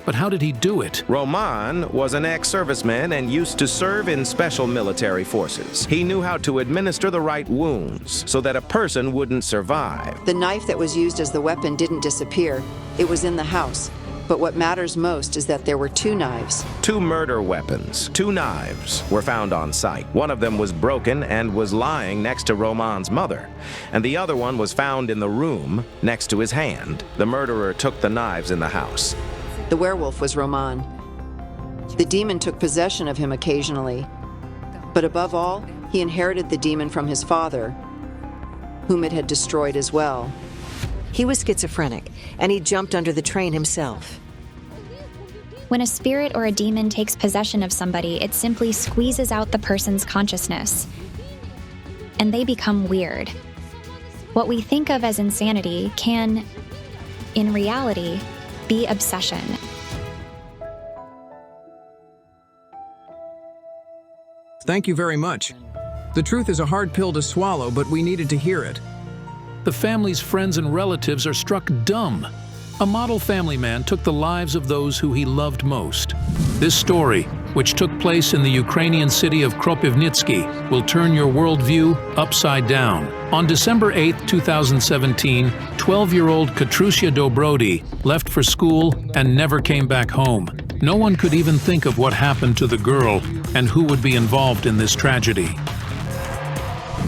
[SPEAKER 1] But how did he do it?
[SPEAKER 3] Roman was an ex-serviceman and used to serve in special military forces. He knew how to administer the right wounds so that a person wouldn't survive.
[SPEAKER 5] The knife that was used as the weapon didn't disappear. It was in the house. But what matters most is that there were 2 knives.
[SPEAKER 3] 2 murder weapons, 2 knives, were found on site. One of them was broken and was lying next to Roman's mother, and the other one was found in the room next to his hand. The murderer took the knives in the house.
[SPEAKER 5] The werewolf was Roman. The demon took possession of him occasionally. But above all, he inherited the demon from his father, whom it had destroyed as well.
[SPEAKER 17] He was schizophrenic, and he jumped under the train himself.
[SPEAKER 16] When a spirit or a demon takes possession of somebody, it simply squeezes out the person's consciousness, and they become weird. What we think of as insanity can, in reality, be obsession.
[SPEAKER 7] Thank you very much. The truth is a hard pill to swallow, but we needed to hear it.
[SPEAKER 1] The family's friends and relatives are struck dumb. A model family man took the lives of those who he loved most. This story, which took place in the Ukrainian city of Kropivnitsky, will turn your worldview upside down. On December 8, 2017, 12-year-old Katrusia Dobrody left for school and never came back home. No one could even think of what happened to the girl and who would be involved in this tragedy.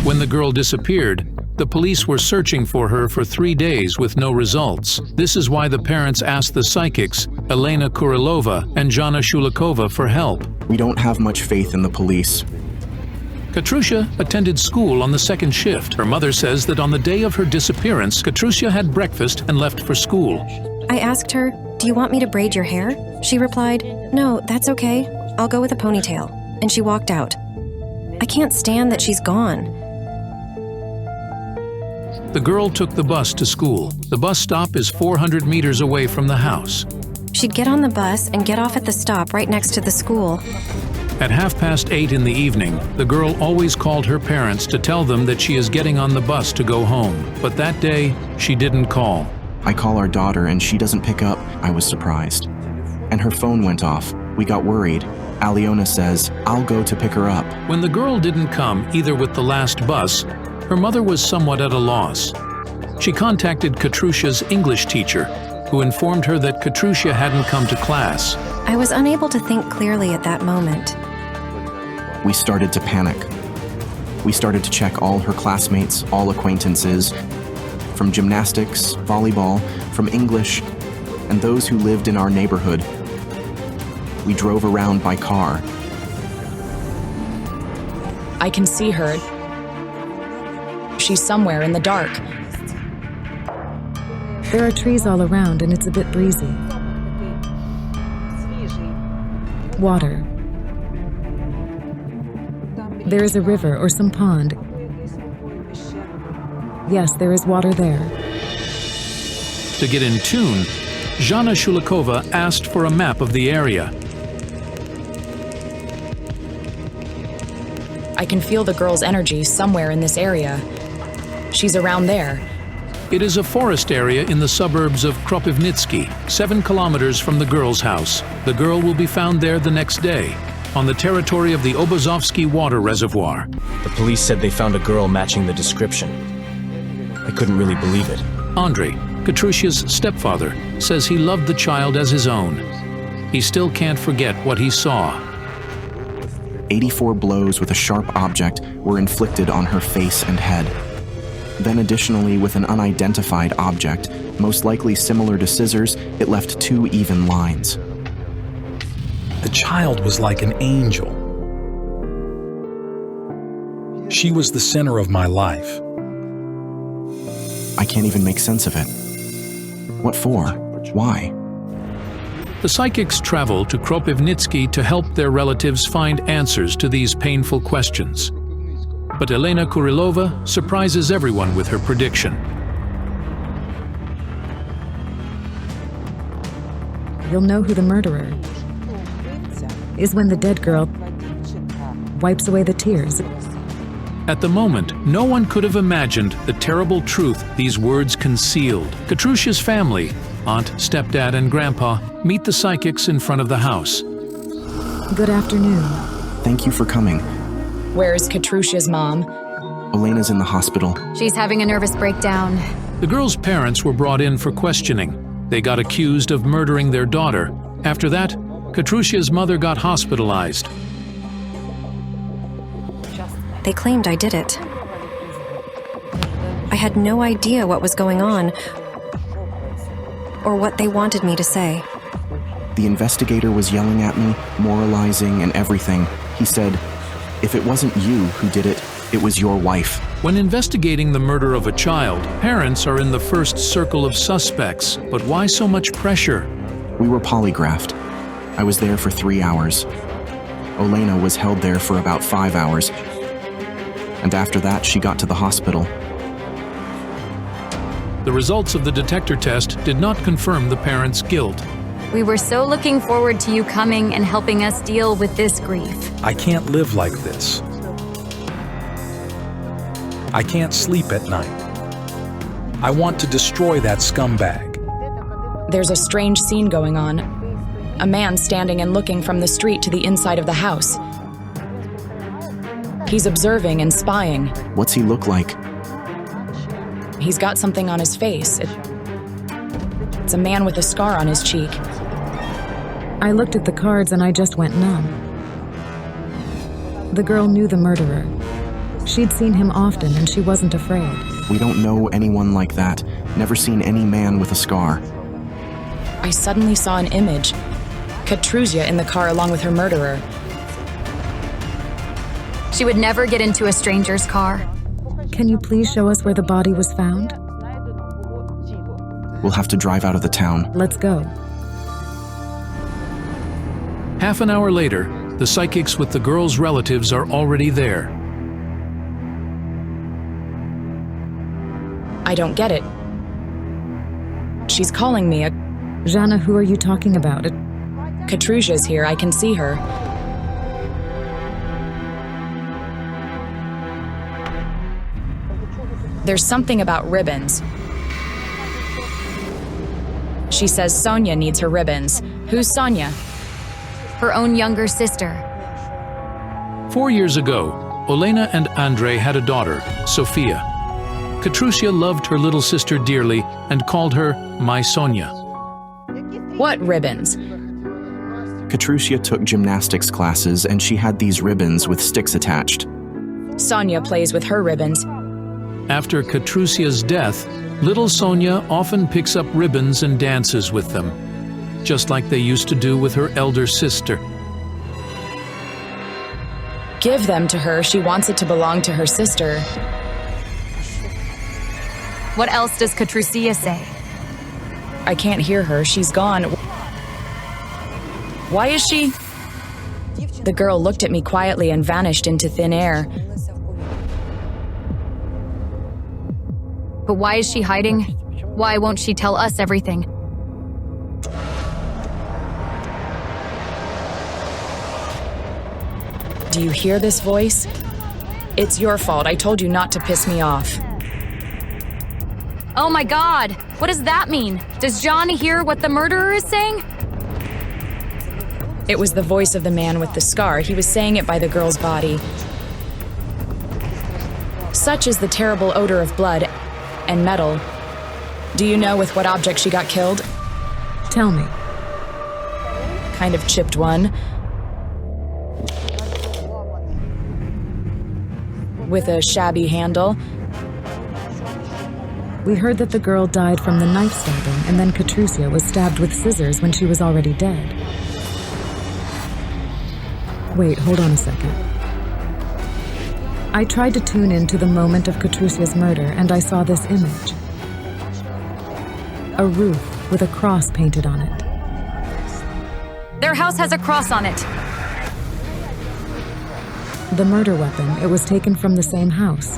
[SPEAKER 1] When the girl disappeared, the police were searching for her for 3 days with no results. This is why the parents asked the psychics, Elena Kurilova and Jana Shulikova, for help.
[SPEAKER 18] We don't have much faith in the police.
[SPEAKER 1] Katrusia attended school on the 2nd shift. Her mother says that on the day of her disappearance, Katrusia had breakfast and left for school.
[SPEAKER 11] I asked her, "Do you want me to braid your hair?" She replied, "No, that's okay. I'll go with a ponytail." And she walked out. I can't stand that she's gone.
[SPEAKER 1] The girl took the bus to school. The bus stop is 400 meters away from the house.
[SPEAKER 11] She'd get on the bus and get off at the stop right next to the school.
[SPEAKER 1] At 8:30 in the evening, the girl always called her parents to tell them that she is getting on the bus to go home. But that day, she didn't call.
[SPEAKER 18] I call our daughter and she doesn't pick up. I was surprised. And her phone went off. We got worried. Aliona says, "I'll go to pick her up."
[SPEAKER 1] When the girl didn't come either with the last bus, her mother was somewhat at a loss. She contacted Katrusia's English teacher, who informed her that Katrusia hadn't come to class.
[SPEAKER 11] I was unable to think clearly at that moment.
[SPEAKER 18] We started to panic. We started to check all her classmates, all acquaintances, from gymnastics, volleyball, from English, and those who lived in our neighborhood. We drove around by car.
[SPEAKER 19] I can see her. She's somewhere in the dark.
[SPEAKER 6] There are trees all around and it's a bit breezy. Water. There is a river or some pond. Yes, there is water there.
[SPEAKER 1] To get in tune, Jana Shulikova asked for a map of the area.
[SPEAKER 19] I can feel the girl's energy somewhere in this area. She's around there.
[SPEAKER 1] It is a forest area in the suburbs of Kropivnitsky, 7 kilometers from the girl's house. The girl will be found there the next day, on the territory of the Obazovsky water reservoir.
[SPEAKER 20] The police said they found a girl matching the description. I couldn't really believe it.
[SPEAKER 1] Andrei, Katrusia's stepfather, says he loved the child as his own. He still can't forget what he saw.
[SPEAKER 18] 84 blows with a sharp object were inflicted on her face and head. Then additionally, with an unidentified object, most likely similar to scissors, it left 2 even lines.
[SPEAKER 21] The child was like an angel. She was the center of my life.
[SPEAKER 18] I can't even make sense of it. What for? Why?
[SPEAKER 1] The psychics travel to Kropivnitsky to help their relatives find answers to these painful questions. But Elena Kurilova surprises everyone with her prediction.
[SPEAKER 6] You'll know who the murderer is when the dead girl wipes away the tears.
[SPEAKER 1] At the moment, no one could have imagined the terrible truth these words concealed. Katrusha's family, aunt, stepdad, and grandpa, meet the psychics in front of the house.
[SPEAKER 6] Good afternoon.
[SPEAKER 18] Thank you for coming.
[SPEAKER 19] Where's Katrusha's mom?
[SPEAKER 18] Elena's in the hospital.
[SPEAKER 16] She's having a nervous breakdown.
[SPEAKER 1] The girl's parents were brought in for questioning. They got accused of murdering their daughter. After that, Katrusha's mother got hospitalized.
[SPEAKER 11] They claimed I did it. I had no idea what was going on or what they wanted me to say.
[SPEAKER 18] The investigator was yelling at me, moralizing and everything. He said, if it wasn't you who did it, it was your wife.
[SPEAKER 1] When investigating the murder of a child, parents are in the first circle of suspects. But why so much pressure?
[SPEAKER 18] We were polygraphed. I was there for 3 hours. Olena was held there for about 5 hours. And after that, she got to the hospital.
[SPEAKER 1] The results of the detector test did not confirm the parents' guilt.
[SPEAKER 16] We were so looking forward to you coming and helping us deal with this grief.
[SPEAKER 21] I can't live like this. I can't sleep at night. I want to destroy that scumbag.
[SPEAKER 19] There's a strange scene going on. A man standing and looking from the street to the inside of the house. He's observing and spying.
[SPEAKER 18] What's he look like?
[SPEAKER 19] He's got something on his face. It's a man with a scar on his cheek.
[SPEAKER 6] I looked at the cards and I just went numb. The girl knew the murderer. She'd seen him often and she wasn't afraid.
[SPEAKER 18] We don't know anyone like that. Never seen any man with a scar.
[SPEAKER 19] I suddenly saw an image. Katrusha in the car along with her murderer.
[SPEAKER 16] She would never get into a stranger's car.
[SPEAKER 6] Can you please show us where the body was found?
[SPEAKER 18] We'll have to drive out of the town.
[SPEAKER 6] Let's go.
[SPEAKER 1] Half an hour later, the psychics with the girl's relatives are already there.
[SPEAKER 19] I don't get it. She's calling me.
[SPEAKER 6] Jana, who are you talking about?
[SPEAKER 19] Katrusha's here. I can see her. There's something about ribbons. She says Sonia needs her ribbons. Who's Sonia?
[SPEAKER 16] Her own younger sister.
[SPEAKER 1] 4 years ago, Olena and Andrei had a daughter, Sofia. Katrusha loved her little sister dearly and called her My Sonia.
[SPEAKER 19] What ribbons?
[SPEAKER 18] Katrusha took gymnastics classes and she had these ribbons with sticks attached.
[SPEAKER 19] Sonia plays with her ribbons.
[SPEAKER 1] After Katrusha's death, little Sonia often picks up ribbons and dances with them, just like they used to do with her elder sister.
[SPEAKER 19] Give them to her. She wants it to belong to her sister.
[SPEAKER 16] What else does Katrusha say?
[SPEAKER 19] I can't hear her. She's gone. Why is she? The girl looked at me quietly and vanished into thin air.
[SPEAKER 16] But why is she hiding? Why won't she tell us everything?
[SPEAKER 19] Do you hear this voice? It's your fault. I told you not to piss me off.
[SPEAKER 16] Oh my God! What does that mean? Does John hear what the murderer is saying?
[SPEAKER 19] It was the voice of the man with the scar. He was saying it by the girl's body. Such is the terrible odor of blood and metal. Do you know with what object she got killed?
[SPEAKER 6] Tell me.
[SPEAKER 19] Kind of chipped one. with a shabby handle.
[SPEAKER 6] We heard that the girl died from the knife stabbing, and then Katrusia was stabbed with scissors when she was already dead. Wait, hold on a second. I tried to tune in to the moment of Katrusia's murder, and I saw this image. A roof with a cross painted on it.
[SPEAKER 2] Their house has a cross on it.
[SPEAKER 6] The murder weapon, it was taken from the same house.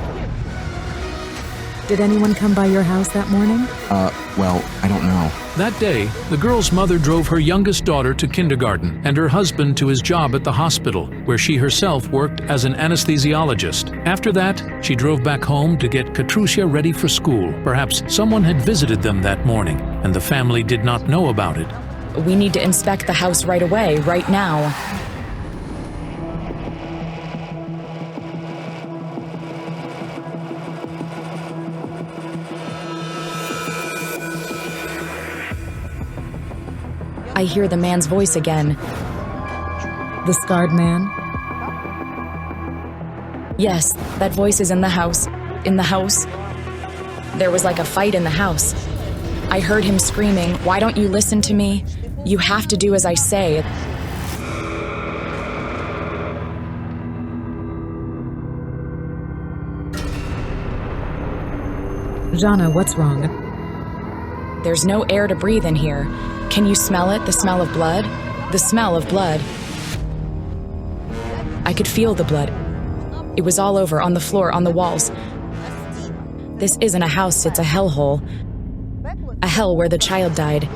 [SPEAKER 6] Did anyone come by your house that morning?
[SPEAKER 18] Well, I don't know.
[SPEAKER 1] That day, the girl's mother drove her youngest daughter to kindergarten and her husband to his job at the hospital, where she herself worked as an anesthesiologist. After that, she drove back home to get Katrusia ready for school. Perhaps someone had visited them that morning, and the family did not know about it.
[SPEAKER 19] We need to inspect the house right away, right now. I hear the man's voice again.
[SPEAKER 6] The scarred man?
[SPEAKER 19] Yes, that voice is in the house. In the house. There was like a fight in the house. I heard him screaming, "Why don't you listen to me? You have to do as I say."
[SPEAKER 6] Jana, what's wrong?
[SPEAKER 19] There's no air to breathe in here. Can you smell it? The smell of blood? The smell of blood. I could feel the blood. It was all over, on the floor, on the walls. This isn't a house, it's a hellhole. A hell where the child died.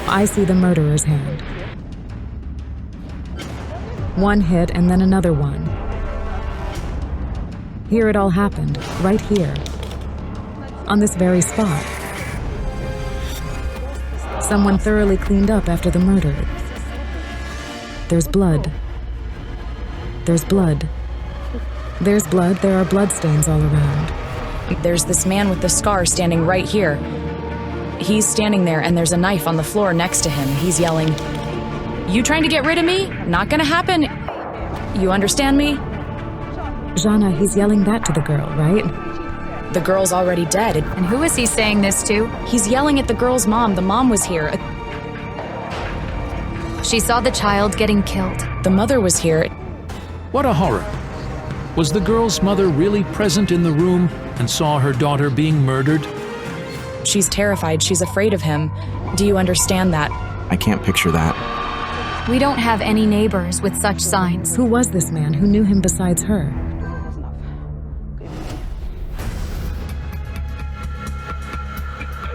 [SPEAKER 6] I see the murderer's hand. One hit and then another one. Here it all happened, right here. On this very spot. Someone thoroughly cleaned up after the murder. There's blood. There's blood. There's blood, there are bloodstains all around.
[SPEAKER 19] There's this man with the scar standing right here. He's standing there and there's a knife on the floor next to him. He's yelling, "You trying to get rid of me? Not gonna happen. You understand me?"
[SPEAKER 6] Jana, he's yelling that to the girl, right?
[SPEAKER 19] The girl's already dead.
[SPEAKER 2] And who is he saying this to?
[SPEAKER 19] He's yelling at the girl's mom. The mom was here.
[SPEAKER 2] She saw the child getting killed.
[SPEAKER 19] The mother was here.
[SPEAKER 1] What a horror. Was the girl's mother really present in the room and saw her daughter being murdered?
[SPEAKER 19] She's terrified. She's afraid of him. Do you understand that?
[SPEAKER 18] I can't picture that.
[SPEAKER 2] We don't have any neighbors with such signs.
[SPEAKER 6] Who was this man? Who knew him besides her?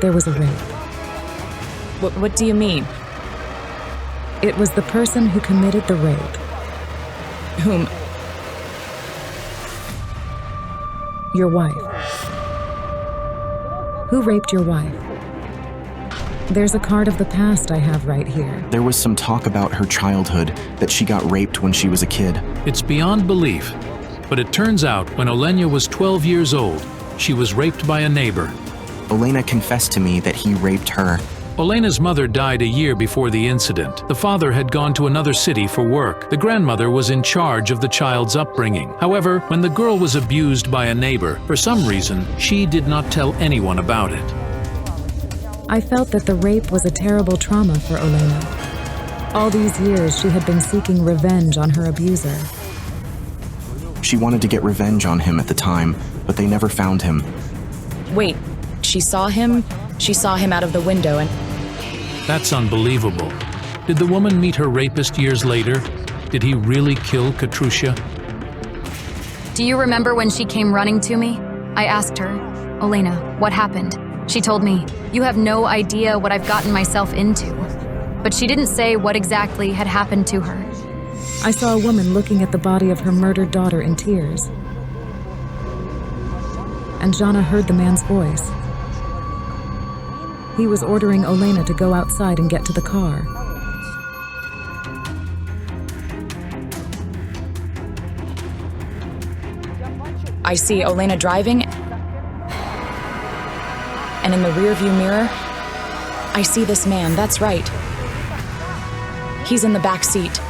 [SPEAKER 6] There was a rape.
[SPEAKER 19] What do you mean?
[SPEAKER 6] It was the person who committed the rape.
[SPEAKER 19] Whom?
[SPEAKER 6] Your wife. Who raped your wife? There's a card of the past I have right here.
[SPEAKER 18] There was some talk about her childhood, that she got raped when she was a kid.
[SPEAKER 1] It's beyond belief, but it turns out when Olenia was 12 years old, she was raped by a neighbor.
[SPEAKER 18] Olena confessed to me that he raped her.
[SPEAKER 1] Olena's mother died a year before the incident. The father had gone to another city for work. The grandmother was in charge of the child's upbringing. However, when the girl was abused by a neighbor, for some reason, she did not tell anyone about it.
[SPEAKER 6] I felt that the rape was a terrible trauma for Olena. All these years, she had been seeking revenge on her abuser.
[SPEAKER 18] She wanted to get revenge on him at the time, but they never found him.
[SPEAKER 19] Wait, she saw him? She saw him out of the window and...
[SPEAKER 1] That's unbelievable. Did the woman meet her rapist years later? Did he really kill Katrusia?
[SPEAKER 2] Do you remember when she came running to me? I asked her, "Olena, what happened?" She told me, "You have no idea what I've gotten myself into." But she didn't say what exactly had happened to her.
[SPEAKER 6] I saw a woman looking at the body of her murdered daughter in tears. And Jana heard the man's voice. He was ordering Olena to go outside and get to the car.
[SPEAKER 19] I see Olena driving, and in the rearview mirror, I see this man. That's right. He's in the back seat.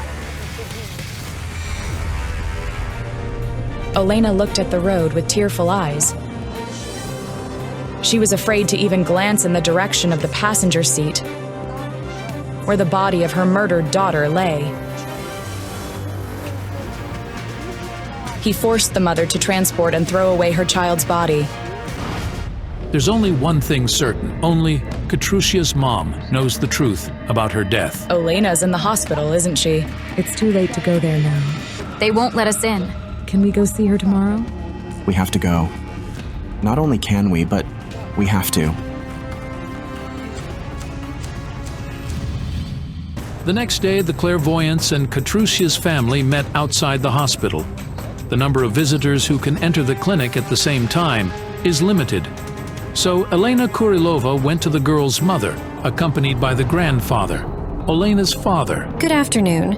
[SPEAKER 19] Elena looked at the road with tearful eyes. She was afraid to even glance in the direction of the passenger seat, where the body of her murdered daughter lay. He forced the mother to transport and throw away her child's body.
[SPEAKER 1] There's only one thing certain. Only Katrusia's mom knows the truth about her death.
[SPEAKER 19] Olena's in the hospital, isn't she?
[SPEAKER 6] It's too late to go there now.
[SPEAKER 2] They won't let us in.
[SPEAKER 6] Can we go see her tomorrow?
[SPEAKER 18] We have to go. Not only can we, but we have to.
[SPEAKER 1] The next day, the clairvoyants and Katrusia's family met outside the hospital. The number of visitors who can enter the clinic at the same time is limited. So Elena Kurilova went to the girl's mother, accompanied by the grandfather, Olena's father.
[SPEAKER 11] Good afternoon.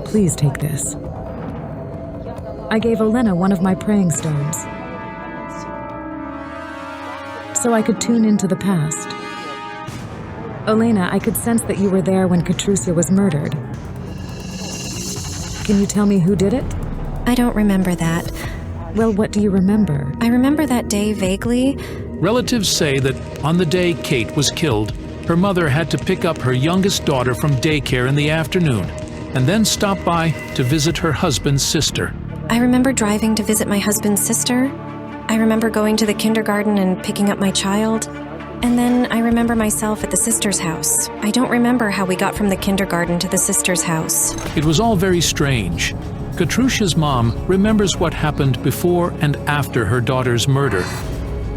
[SPEAKER 6] Please take this. I gave Olena one of my praying stones, so I could tune into the past. Olena, I could sense that you were there when Katrusia was murdered. Can you tell me who did it?
[SPEAKER 11] I don't remember that.
[SPEAKER 6] Well, what do you remember?
[SPEAKER 11] I remember that day vaguely.
[SPEAKER 1] Relatives say that on the day Kate was killed, her mother had to pick up her youngest daughter from daycare in the afternoon and then stop by to visit her husband's sister.
[SPEAKER 11] I remember driving to visit my husband's sister. I remember going to the kindergarten and picking up my child. And then I remember myself at the sister's house. I don't remember how we got from the kindergarten to the sister's house.
[SPEAKER 1] It was all very strange. Katrusia's mom remembers what happened before and after her daughter's murder,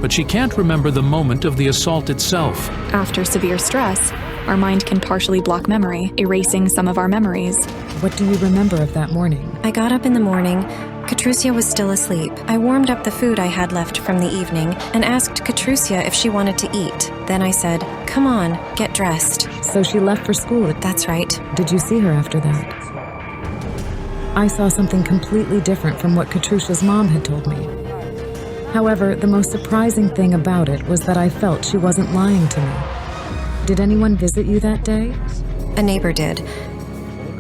[SPEAKER 1] but she can't remember the moment of the assault itself.
[SPEAKER 12] After severe stress, our mind can partially block memory, erasing some of our memories.
[SPEAKER 6] What do you remember of that morning?
[SPEAKER 11] I got up in the morning. Katrusia was still asleep. I warmed up the food I had left from the evening and asked Katrusia if she wanted to eat. Then I said, "Come on, get dressed."
[SPEAKER 6] So she left for school?
[SPEAKER 11] That's right.
[SPEAKER 6] Did you see her after that? I saw something completely different from what Katrusia's mom had told me. However, the most surprising thing about it was that I felt she wasn't lying to me. Did anyone visit you that day?
[SPEAKER 11] A neighbor did.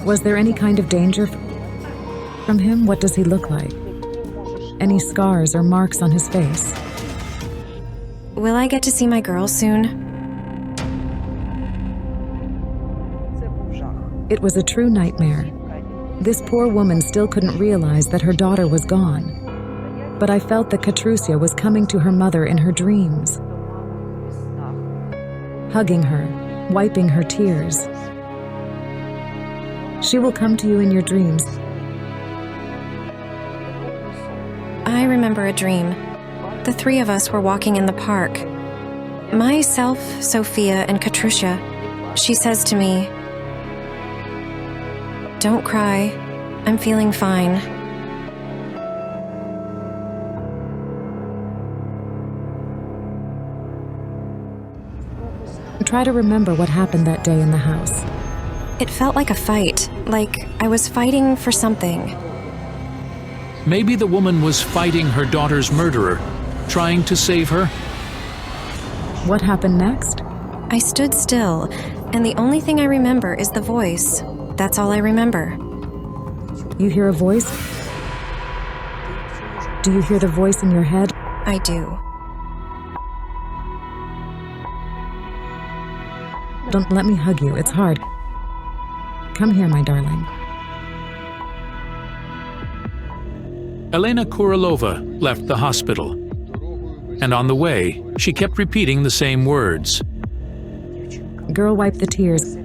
[SPEAKER 6] Was there any kind of danger from him? What does he look like? Any scars or marks on his face?
[SPEAKER 11] Will I get to see my girl soon?
[SPEAKER 6] It was a true nightmare. This poor woman still couldn't realize that her daughter was gone. But I felt that Katrusia was coming to her mother in her dreams, hugging her, wiping her tears. She will come to you in your dreams.
[SPEAKER 11] I remember a dream. The three of us were walking in the park. Myself, Sophia, and Katrusia. She says to me, "Don't cry. I'm feeling fine."
[SPEAKER 6] Try to remember what happened that day in the house.
[SPEAKER 11] It felt like a fight, like I was fighting for something.
[SPEAKER 1] Maybe the woman was fighting her daughter's murderer, trying to save her.
[SPEAKER 6] What happened next?
[SPEAKER 11] I stood still, and the only thing I remember is the voice. That's all I remember.
[SPEAKER 6] You hear a voice? Do you hear the voice in your head?
[SPEAKER 11] I do.
[SPEAKER 6] Don't let me hug you, it's hard. Come here, my darling.
[SPEAKER 1] Elena Kurilova left the hospital. And on the way, she kept repeating the same words.
[SPEAKER 6] Girl, wipe the tears.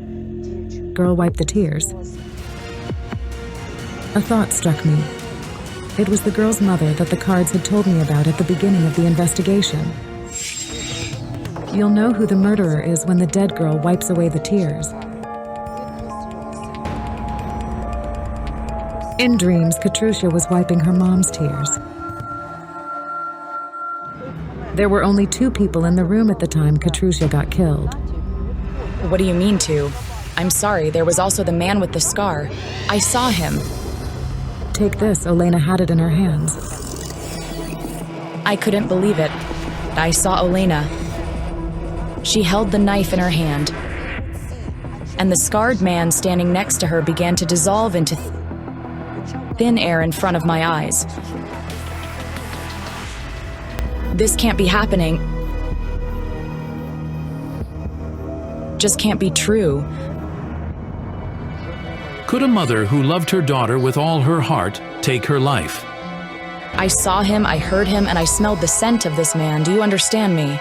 [SPEAKER 6] Girl, wipe the tears. A thought struck me. It was the girl's mother that the cards had told me about at the beginning of the investigation. You'll know who the murderer is when the dead girl wipes away the tears. In dreams, Katrusia was wiping her mom's tears. There were only 2 people in the room at the time Katrusia got killed.
[SPEAKER 19] What do you mean 2? I'm sorry, there was also the man with the scar. I saw him.
[SPEAKER 6] Take this, Olena had it in her hands.
[SPEAKER 19] I couldn't believe it. I saw Olena. She held the knife in her hand. and the scarred man standing next to her began to dissolve into thin air in front of my eyes. This can't be happening. Just can't be true.
[SPEAKER 1] Could a mother who loved her daughter with all her heart take her life?
[SPEAKER 19] I saw him, I heard him, and I smelled the scent of this man. Do you understand me?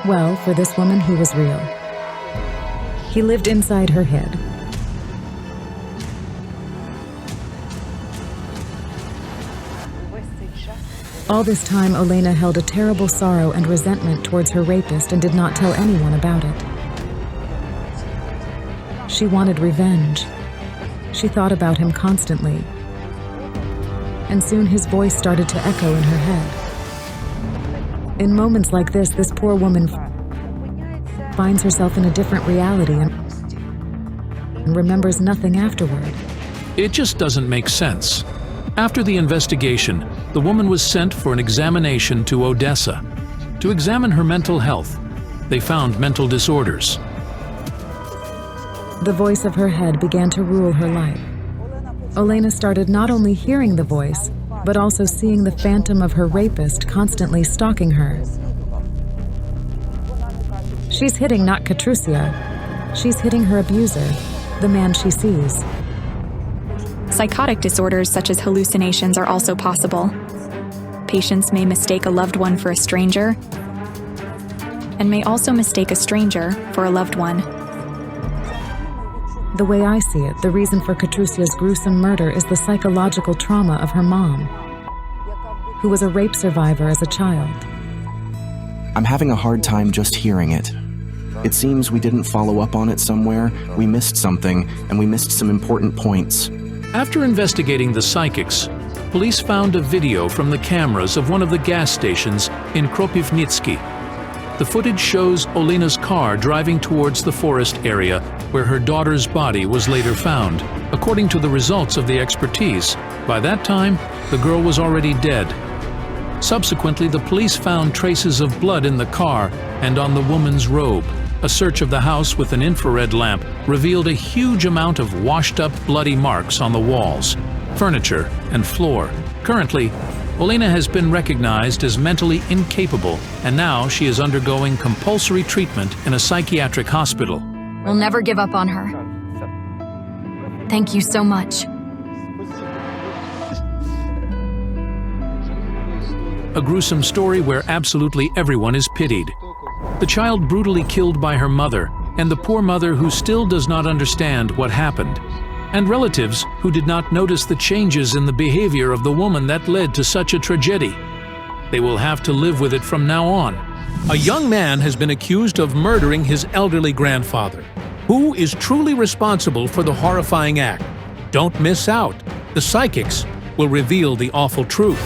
[SPEAKER 6] Well, for this woman, he was real. He lived inside her head. All this time, Olena held a terrible sorrow and resentment towards her rapist and did not tell anyone about it. She wanted revenge. She thought about him constantly. And soon his voice started to echo in her head. In moments like this poor woman finds herself in a different reality and remembers nothing afterward.
[SPEAKER 1] It just doesn't make sense. After the investigation, the woman was sent for an examination to Odessa. To examine her mental health, they found mental disorders.
[SPEAKER 6] The voice of her head began to rule her life. Olena started not only hearing the voice, but also seeing the phantom of her rapist constantly stalking her. She's hitting not Katrusia. She's hitting her abuser, the man she sees.
[SPEAKER 4] Psychotic disorders such as hallucinations are also possible. Patients may mistake a loved one for a stranger, and may also mistake a stranger for a loved one.
[SPEAKER 6] The way I see it, the reason for Katrusia's gruesome murder is the psychological trauma of her mom, who was a rape survivor as a child.
[SPEAKER 18] I'm having a hard time just hearing it. It seems we didn't follow up on it somewhere, we missed something, and we missed some important points.
[SPEAKER 1] After investigating the psychics, police found a video from the cameras of one of the gas stations in Kropivnitsky. The footage shows Olena's car driving towards the forest area where her daughter's body was later found. According to the results of the expertise, by that time, the girl was already dead. Subsequently, the police found traces of blood in the car and on the woman's robe. A search of the house with an infrared lamp revealed a huge amount of washed-up bloody marks on the walls, furniture, and floor. Currently, Olena has been recognized as mentally incapable, and now she is undergoing compulsory treatment in a psychiatric hospital.
[SPEAKER 2] We'll never give up on her. Thank you so much.
[SPEAKER 1] A gruesome story where absolutely everyone is pitied. The child brutally killed by her mother, and the poor mother who still does not understand what happened. And relatives who did not notice the changes in the behavior of the woman that led to such a tragedy. They will have to live with it from now on. A young man has been accused of murdering his elderly grandfather. Who is truly responsible for the horrifying act? Don't miss out. The psychics will reveal the awful truth.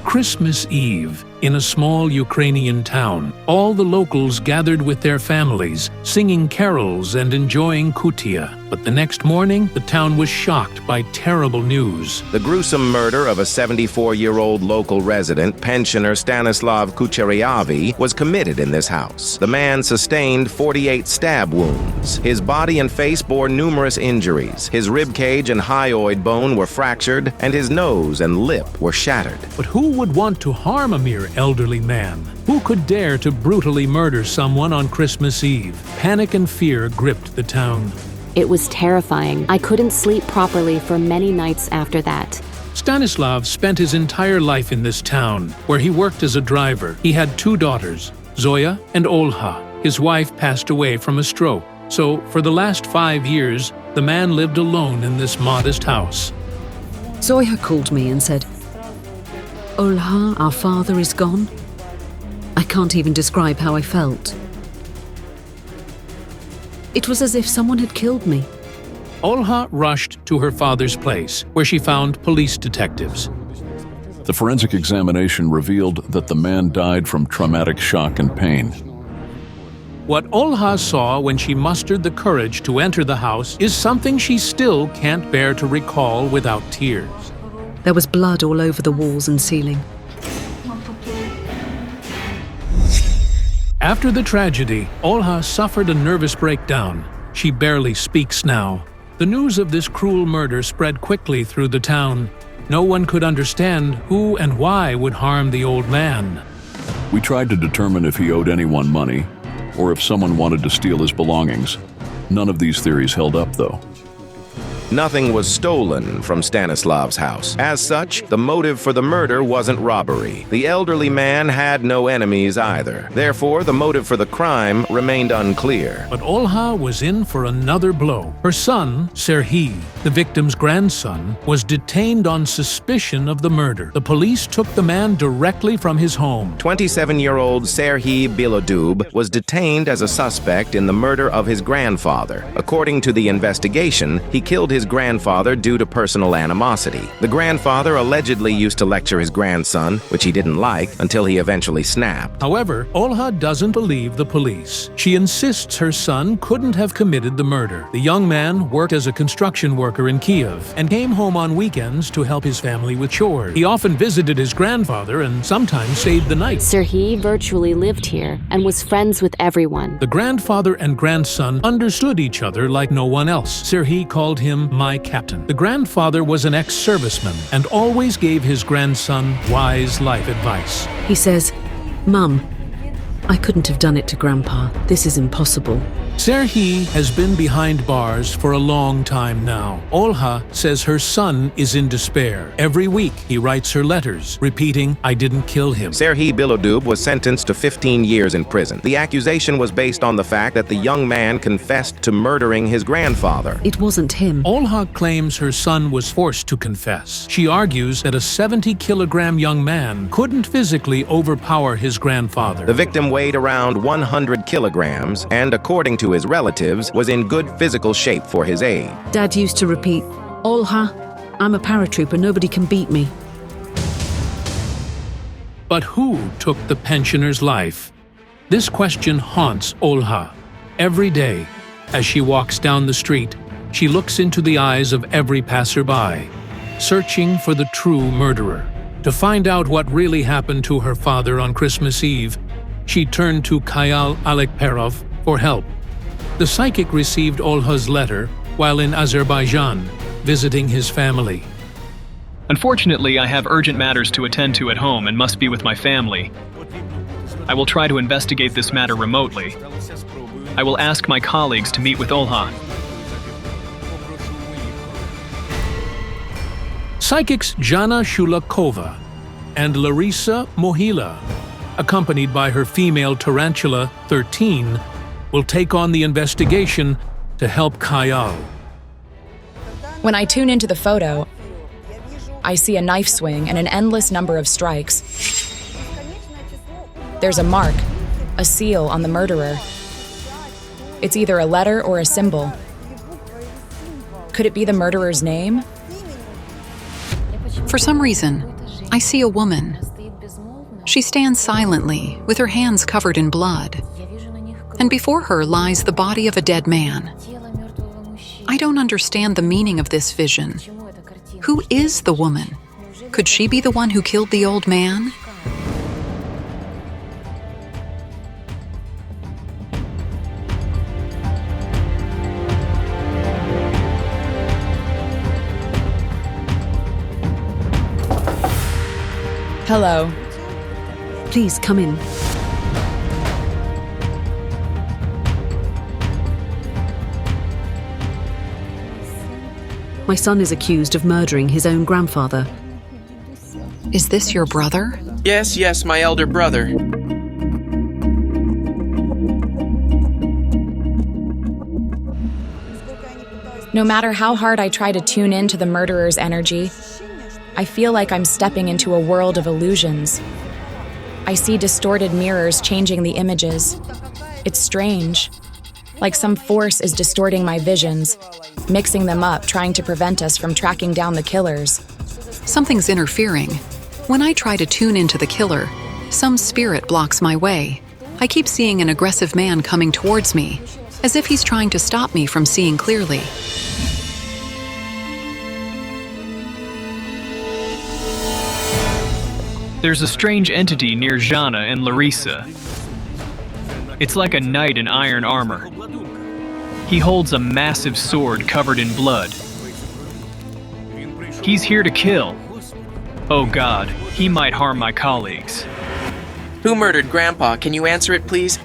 [SPEAKER 1] Christmas Eve, in a small Ukrainian town, all the locals gathered with their families, singing carols and enjoying kutia. But the next morning, the town was shocked by terrible news.
[SPEAKER 3] The gruesome murder of a 74-year-old local resident, pensioner Stanislav Kucheryavi, was committed in this house. The man sustained 48 stab wounds. His body and face bore numerous injuries. His rib cage and hyoid bone were fractured, and his nose and lip were shattered.
[SPEAKER 1] But who would want to harm a mere elderly man? Who could dare to brutally murder someone on Christmas Eve? Panic and fear gripped the town.
[SPEAKER 10] It was terrifying. I couldn't sleep properly for many nights after that.
[SPEAKER 1] Stanislav spent his entire life in this town, where he worked as a driver. He had 2 daughters, Zoya and Olha. His wife passed away from a stroke, so for the last 5 years, the man lived alone in this modest house.
[SPEAKER 22] Zoya called me and said, "Olha, our father is gone." I can't even describe how I felt. It was as if someone had killed me.
[SPEAKER 1] Olha rushed to her father's place, where she found police detectives.
[SPEAKER 23] The forensic examination revealed that the man died from traumatic shock and pain.
[SPEAKER 1] What Olha saw when she mustered the courage to enter the house is something she still can't bear to recall without tears.
[SPEAKER 22] There was blood all over the walls and ceiling.
[SPEAKER 1] After the tragedy, Olha suffered a nervous breakdown. She barely speaks now. The news of this cruel murder spread quickly through the town. No one could understand who and why would harm the old man.
[SPEAKER 23] We tried to determine if he owed anyone money, or if someone wanted to steal his belongings. None of these theories held up, though.
[SPEAKER 3] Nothing was stolen from Stanislav's house. As such, the motive for the murder wasn't robbery. The elderly man had no enemies either. Therefore, the motive for the crime remained unclear.
[SPEAKER 1] But Olha was in for another blow. Her son, Serhii, the victim's grandson, was detained on suspicion of the murder. The police took the man directly from his home.
[SPEAKER 3] 27-year-old Serhii Bilodub was detained as a suspect in the murder of his grandfather. According to the investigation, he killed his grandfather due to personal animosity. The grandfather allegedly used to lecture his grandson, which he didn't like, until he eventually snapped.
[SPEAKER 1] However, Olha doesn't believe the police. She insists her son couldn't have committed the murder. The young man worked as a construction worker in Kiev and came home on weekends to help his family with chores. He often visited his grandfather and sometimes stayed the night.
[SPEAKER 10] Serhii virtually lived here and was friends with everyone.
[SPEAKER 1] The grandfather and grandson understood each other like no one else. Serhii called him my captain. The grandfather was an ex-serviceman and always gave his grandson wise life advice.
[SPEAKER 22] He says, "Mum, I couldn't have done it to Grandpa. This is impossible."
[SPEAKER 1] Serhii has been behind bars for a long time now. Olha says her son is in despair. Every week he writes her letters, repeating, "I didn't kill him."
[SPEAKER 3] Serhii Bilodub was sentenced to 15 years in prison. The accusation was based on the fact that the young man confessed to murdering his grandfather.
[SPEAKER 22] It wasn't him.
[SPEAKER 1] Olha claims her son was forced to confess. She argues that a 70-kilogram young man couldn't physically overpower his grandfather.
[SPEAKER 3] The victim weighed around 100 kilograms and, according to his relatives, was in good physical shape for his age.
[SPEAKER 22] Dad used to repeat, "Olha, I'm a paratrooper, nobody can beat me."
[SPEAKER 1] But who took the pensioner's life? This question haunts Olha. Every day, as she walks down the street, she looks into the eyes of every passerby, searching for the true murderer. To find out what really happened to her father on Christmas Eve, she turned to Kayal Alekperov for help. The psychic received Olha's letter while in Azerbaijan, visiting his family.
[SPEAKER 8] Unfortunately, I have urgent matters to attend to at home and must be with my family. I will try to investigate this matter remotely. I will ask my colleagues to meet with Olha.
[SPEAKER 1] Psychics Jana Shulakova and Larisa Mohila, accompanied by her female tarantula, 13, will take on the investigation to help Kayal.
[SPEAKER 19] When I tune into the photo, I see a knife swing and an endless number of strikes. There's a mark, a seal on the murderer. It's either a letter or a symbol. Could it be the murderer's name?
[SPEAKER 12] For some reason, I see a woman. She stands silently, with her hands covered in blood. And before her lies the body of a dead man. I don't understand the meaning of this vision. Who is the woman? Could she be the one who killed the old man?
[SPEAKER 19] Hello.
[SPEAKER 22] Please come in. My son is accused of murdering his own grandfather.
[SPEAKER 12] Is this your brother?
[SPEAKER 9] Yes, my elder brother.
[SPEAKER 19] No matter how hard I try to tune in to the murderer's energy, I feel like I'm stepping into a world of illusions. I see distorted mirrors changing the images. It's strange. Like some force is distorting my visions, mixing them up, trying to prevent us from tracking down the killers.
[SPEAKER 12] Something's interfering. When I try to tune into the killer, some spirit blocks my way. I keep seeing an aggressive man coming towards me, as if he's trying to stop me from seeing clearly.
[SPEAKER 8] There's a strange entity near Jana and Larisa. It's like a knight in iron armor. He holds a massive sword covered in blood. He's here to kill. Oh God, he might harm my colleagues.
[SPEAKER 9] Who murdered Grandpa? Can you answer it, please?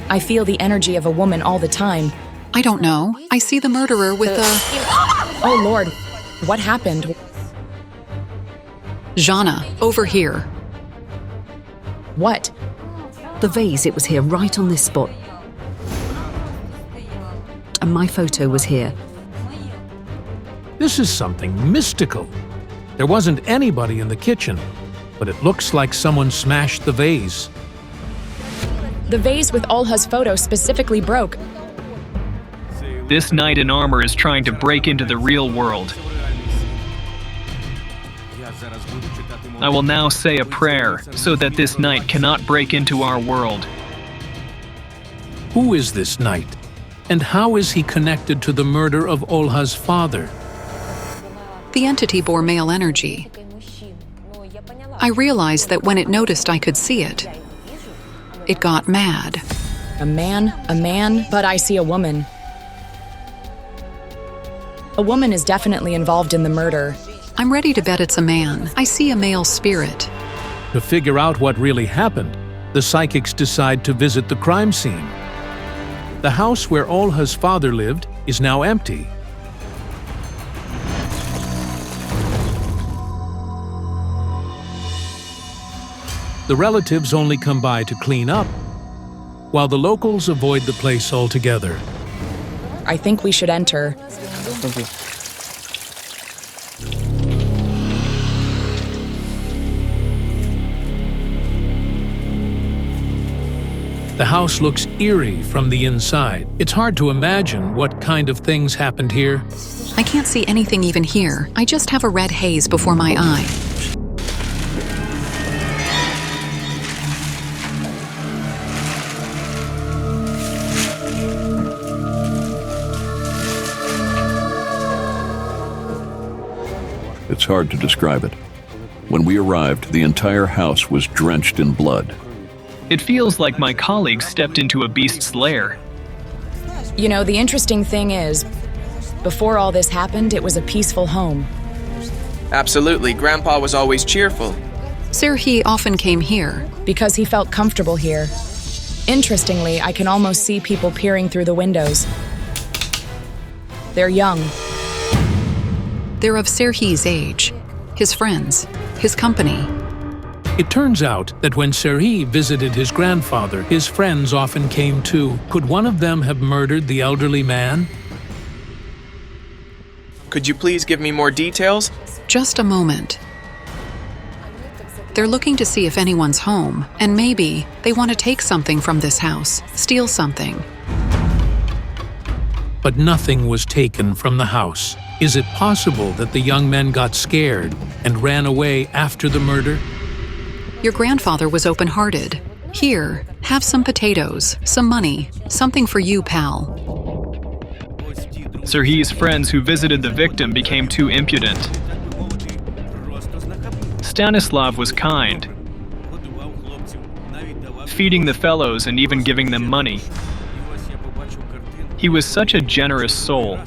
[SPEAKER 19] I feel the energy of a woman all the time.
[SPEAKER 12] I don't know. I see the murderer with a...
[SPEAKER 19] Oh Lord, what happened?
[SPEAKER 12] Jana, over here.
[SPEAKER 19] What?
[SPEAKER 22] The vase, it was here, right on this spot. And my photo was here.
[SPEAKER 1] This is something mystical. There wasn't anybody in the kitchen, but it looks like someone smashed the vase.
[SPEAKER 19] The vase with Olha's photo specifically broke.
[SPEAKER 8] This knight in armor is trying to break into the real world. I will now say a prayer so that this knight cannot break into our world.
[SPEAKER 1] Who is this knight? And how is he connected to the murder of Olha's father?
[SPEAKER 12] The entity bore male energy. I realized that when it noticed I could see it, it got mad.
[SPEAKER 19] A man, but I see a woman. A woman is definitely involved in the murder.
[SPEAKER 12] I'm ready to bet it's a man. I see a male spirit.
[SPEAKER 1] To figure out what really happened, the psychics decide to visit the crime scene. The house where Olha's father lived is now empty. The relatives only come by to clean up, while the locals avoid the place altogether.
[SPEAKER 19] I think we should enter.
[SPEAKER 1] The house looks eerie from the inside. It's hard to imagine what kind of things happened here.
[SPEAKER 12] I can't see anything even here. I just have a red haze before my eye.
[SPEAKER 23] It's hard to describe it. When we arrived, the entire house was drenched in blood.
[SPEAKER 8] It feels like my colleagues stepped into a beast's lair.
[SPEAKER 19] You know, the interesting thing is, before all this happened, it was a peaceful home.
[SPEAKER 9] Absolutely, Grandpa was always cheerful.
[SPEAKER 12] Serhi often came here.
[SPEAKER 19] Because he felt comfortable here. Interestingly, I can almost see people peering through the windows. They're young.
[SPEAKER 12] They're of Serhi's age, his friends, his company.
[SPEAKER 1] It turns out that when Serhi visited his grandfather, his friends often came too. Could one of them have murdered the elderly man?
[SPEAKER 9] Could you please give me more details?
[SPEAKER 12] Just a moment. They're looking to see if anyone's home, and maybe they want to take something from this house, steal something.
[SPEAKER 1] But nothing was taken from the house. Is it possible that the young men got scared and ran away after the murder?
[SPEAKER 12] Your grandfather was open-hearted. Here, have some potatoes, some money, something for you, pal.
[SPEAKER 8] Serhi's friends who visited the victim became too impudent. Stanislav was kind, feeding the fellows and even giving them money. He was such a generous soul.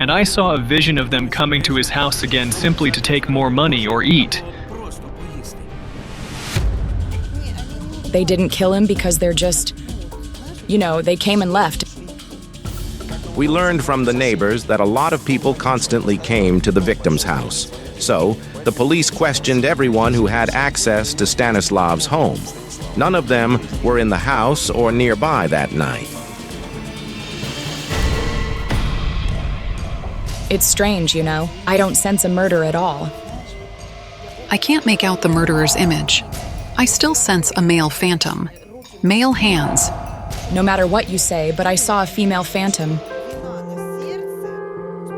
[SPEAKER 8] And I saw a vision of them coming to his house again simply to take more money or eat.
[SPEAKER 19] They didn't kill him because they're just, they came and left.
[SPEAKER 3] We learned from the neighbors that a lot of people constantly came to the victim's house. So, the police questioned everyone who had access to Stanislav's home. None of them were in the house or nearby that night.
[SPEAKER 19] It's strange, I don't sense a murder at all.
[SPEAKER 12] I can't make out the murderer's image. I still sense a male phantom. Male hands.
[SPEAKER 19] No matter what you say, but I saw a female phantom.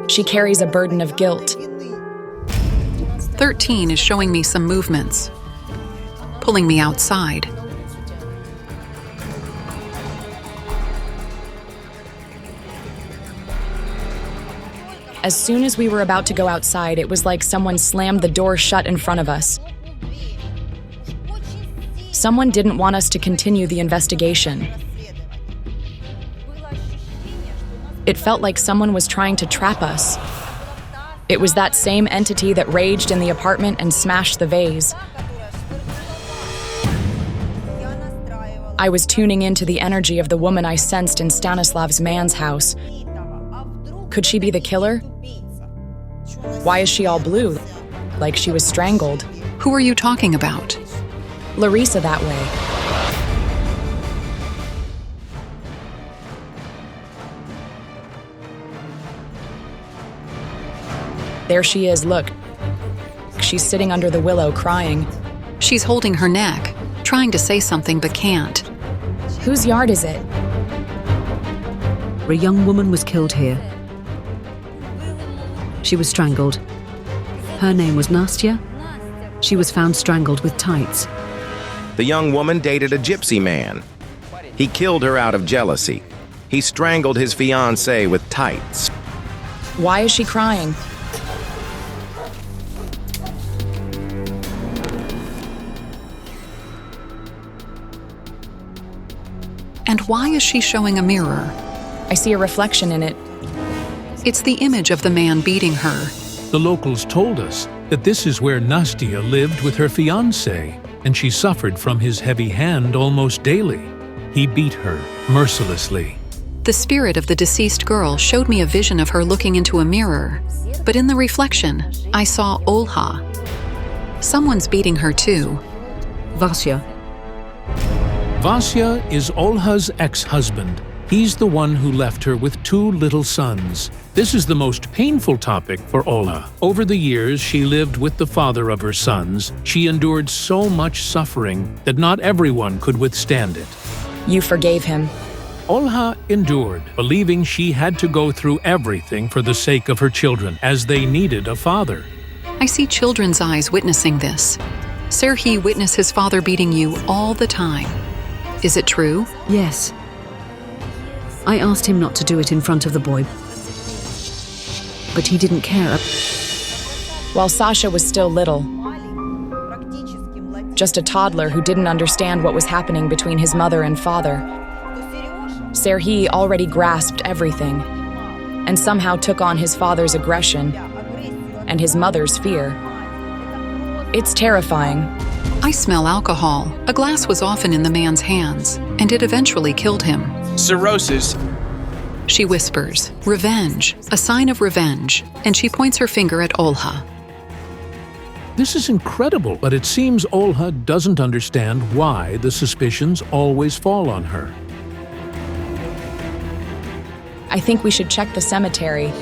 [SPEAKER 19] She carries a burden of guilt.
[SPEAKER 12] 13 is showing me some movements, pulling me outside.
[SPEAKER 19] As soon as we were about to go outside, it was like someone slammed the door shut in front of us. Someone didn't want us to continue the investigation. It felt like someone was trying to trap us. It was that same entity that raged in the apartment and smashed the vase. I was tuning into the energy of the woman I sensed in Stanislav's man's house. Could she be the killer? Why is she all blue? Like she was strangled.
[SPEAKER 12] Who are you talking about?
[SPEAKER 19] Larissa that way. There she is, look. She's sitting under the willow, crying.
[SPEAKER 12] She's holding her neck, trying to say something but can't.
[SPEAKER 19] Whose yard is it?
[SPEAKER 22] A young woman was killed here. She was strangled. Her name was Yasia. She was found strangled with tights.
[SPEAKER 3] The young woman dated a gypsy man. He killed her out of jealousy. He strangled his fiancée with tights.
[SPEAKER 19] Why is she crying?
[SPEAKER 12] And why is she showing a mirror?
[SPEAKER 19] I see a reflection in it.
[SPEAKER 12] It's the image of the man beating her.
[SPEAKER 1] The locals told us that this is where Nastia lived with her fiancé, and she suffered from his heavy hand almost daily. He beat her mercilessly.
[SPEAKER 12] The spirit of the deceased girl showed me a vision of her looking into a mirror, but in the reflection, I saw Olha. Someone's beating her too.
[SPEAKER 22] Yasia.
[SPEAKER 1] Yasia is Olha's ex-husband. He's the one who left her with 2 little sons. This is the most painful topic for Olha. Over the years she lived with the father of her sons. She endured so much suffering that not everyone could withstand it.
[SPEAKER 19] You forgave him.
[SPEAKER 1] Olha endured, believing she had to go through everything for the sake of her children, as they needed a father.
[SPEAKER 12] I see children's eyes witnessing this. Serhi witnessed his father beating you all the time. Is it true?
[SPEAKER 22] Yes. I asked him not to do it in front of the boy, but he didn't care.
[SPEAKER 19] While Sasha was still little, just a toddler who didn't understand what was happening between his mother and father, Serhi already grasped everything and somehow took on his father's aggression and his mother's fear. It's terrifying.
[SPEAKER 12] I smell alcohol. A glass was often in the man's hands, and it eventually killed him.
[SPEAKER 9] Cirrhosis.
[SPEAKER 12] She whispers, "Revenge, a sign of revenge," and she points her finger at Olha.
[SPEAKER 1] This is incredible, but it seems Olha doesn't understand why the suspicions always fall on her.
[SPEAKER 19] I think we should check the cemetery.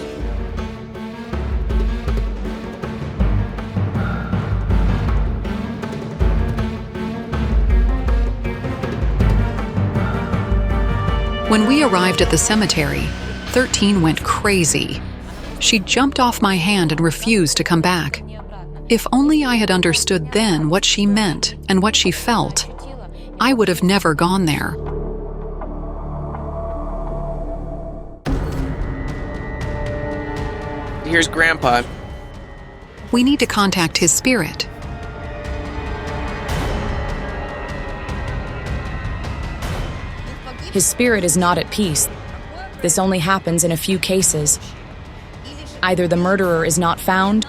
[SPEAKER 12] When we arrived at the cemetery, 13 went crazy. She jumped off my hand and refused to come back. If only I had understood then what she meant and what she felt, I would have never gone there.
[SPEAKER 9] Here's Grandpa.
[SPEAKER 12] We need to contact his spirit.
[SPEAKER 19] His spirit is not at peace. This only happens in a few cases. Either the murderer is not found,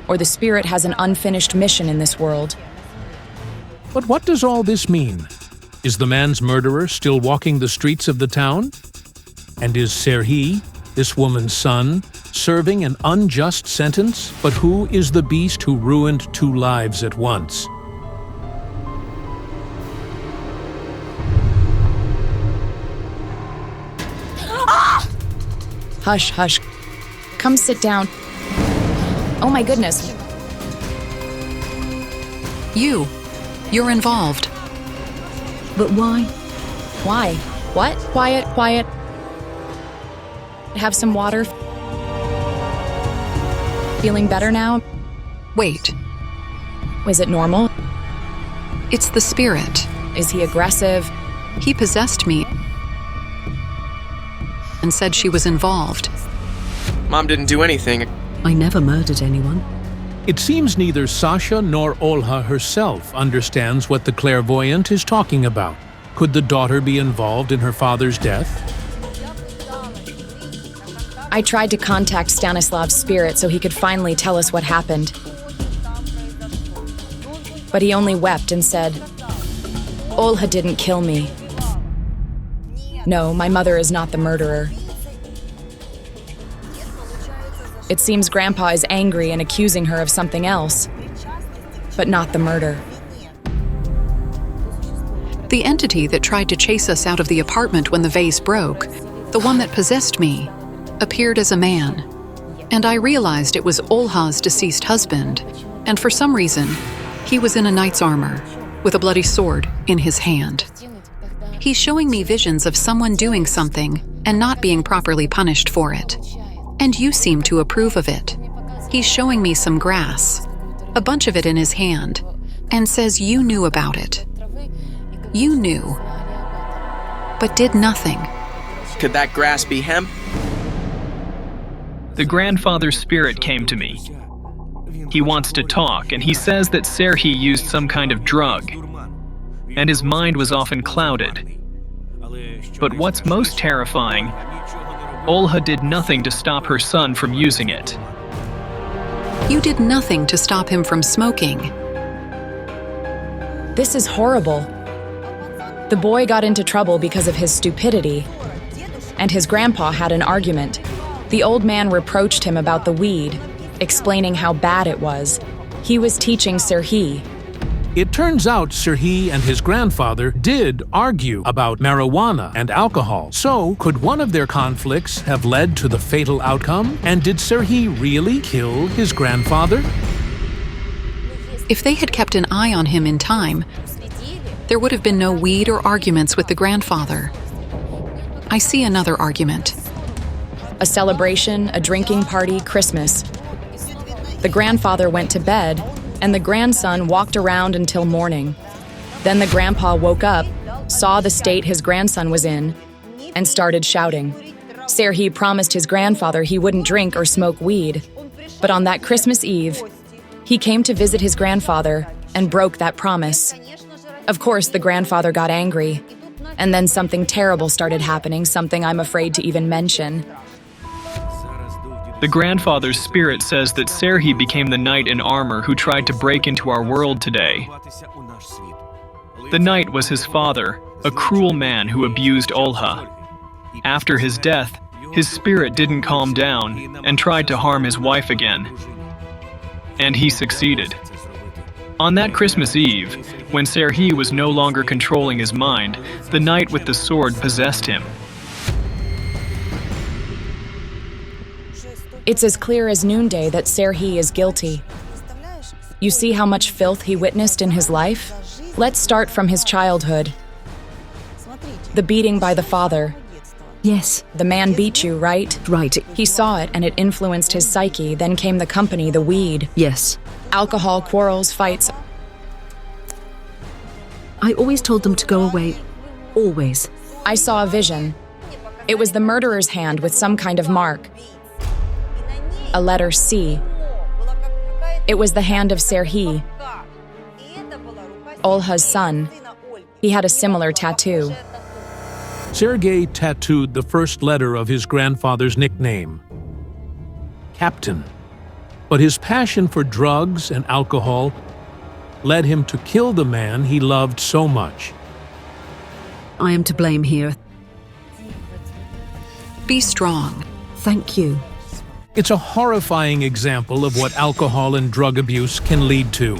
[SPEAKER 19] or the spirit has an unfinished mission in this world.
[SPEAKER 1] But what does all this mean? Is the man's murderer still walking the streets of the town? And is Serhi, this woman's son, serving an unjust sentence? But who is the beast who ruined 2 lives at once?
[SPEAKER 19] Hush, hush. Come sit down. Oh my goodness.
[SPEAKER 12] You're involved.
[SPEAKER 22] But why?
[SPEAKER 19] Why? What? Quiet, quiet. Have some water. Feeling better now?
[SPEAKER 12] Wait.
[SPEAKER 19] Is it normal?
[SPEAKER 12] It's the spirit.
[SPEAKER 19] Is he aggressive?
[SPEAKER 12] He possessed me and said she was involved.
[SPEAKER 9] Mom didn't do anything.
[SPEAKER 22] I never murdered anyone.
[SPEAKER 1] It seems neither Sasha nor Olha herself understands what the clairvoyant is talking about. Could the daughter be involved in her father's death?
[SPEAKER 19] I tried to contact Stanislav's spirit so he could finally tell us what happened. But he only wept and said, "Olha didn't kill me. No, my mother is not the murderer." It seems Grandpa is angry and accusing her of something else, but not the murder.
[SPEAKER 12] The entity that tried to chase us out of the apartment when the vase broke, the one that possessed me, appeared as a man. And I realized it was Olha's deceased husband, and for some reason, he was in a knight's armor, with a bloody sword in his hand. He's showing me visions of someone doing something and not being properly punished for it. And you seem to approve of it. He's showing me some grass, a bunch of it in his hand, and says you knew about it. You knew, but did nothing.
[SPEAKER 9] Could that grass be hemp?
[SPEAKER 8] The grandfather's spirit came to me. He wants to talk, and he says that Serhi used some kind of drug, and his mind was often clouded. But what's most terrifying, Olha did nothing to stop her son from using it.
[SPEAKER 12] You did nothing to stop him from smoking.
[SPEAKER 19] This is horrible. The boy got into trouble because of his stupidity, and his grandpa had an argument. The old man reproached him about the weed, explaining how bad it was. He was teaching Serhi.
[SPEAKER 1] It turns out Serhi and his grandfather did argue about marijuana and alcohol. So, could one of their conflicts have led to the fatal outcome? And did Serhi really kill his grandfather?
[SPEAKER 12] If they had kept an eye on him in time, there would have been no weed or arguments with the grandfather. I see another argument.
[SPEAKER 19] A celebration, a drinking party, Christmas. The grandfather went to bed, and the grandson walked around until morning. Then the grandpa woke up, saw the state his grandson was in, and started shouting. Serhi promised his grandfather he wouldn't drink or smoke weed. But on that Christmas Eve, he came to visit his grandfather and broke that promise. Of course, the grandfather got angry, and then something terrible started happening, something I'm afraid to even mention.
[SPEAKER 8] The grandfather's spirit says that Serhi became the knight in armor who tried to break into our world today. The knight was his father, a cruel man who abused Olha. After his death, his spirit didn't calm down and tried to harm his wife again. And he succeeded. On that Christmas Eve, when Serhi was no longer controlling his mind, the knight with the sword possessed him.
[SPEAKER 19] It's as clear as noonday that Serhi is guilty. You see how much filth he witnessed in his life? Let's start from his childhood. The beating by the father.
[SPEAKER 22] Yes.
[SPEAKER 19] The man beat you, right?
[SPEAKER 22] Right.
[SPEAKER 19] He saw it and it influenced his psyche. Then came the company, the weed.
[SPEAKER 22] Yes.
[SPEAKER 19] Alcohol, quarrels, fights.
[SPEAKER 22] I always told them to go away. Always.
[SPEAKER 19] I saw a vision. It was the murderer's hand with some kind of mark. A letter C. It was the hand of Serhi, Olha's son. He had a similar tattoo.
[SPEAKER 1] Sergei tattooed the first letter of his grandfather's nickname, Captain. But his passion for drugs and alcohol led him to kill the man he loved so much.
[SPEAKER 22] I am to blame here.
[SPEAKER 12] Be strong.
[SPEAKER 22] Thank you.
[SPEAKER 1] It's a horrifying example of what alcohol and drug abuse can lead to.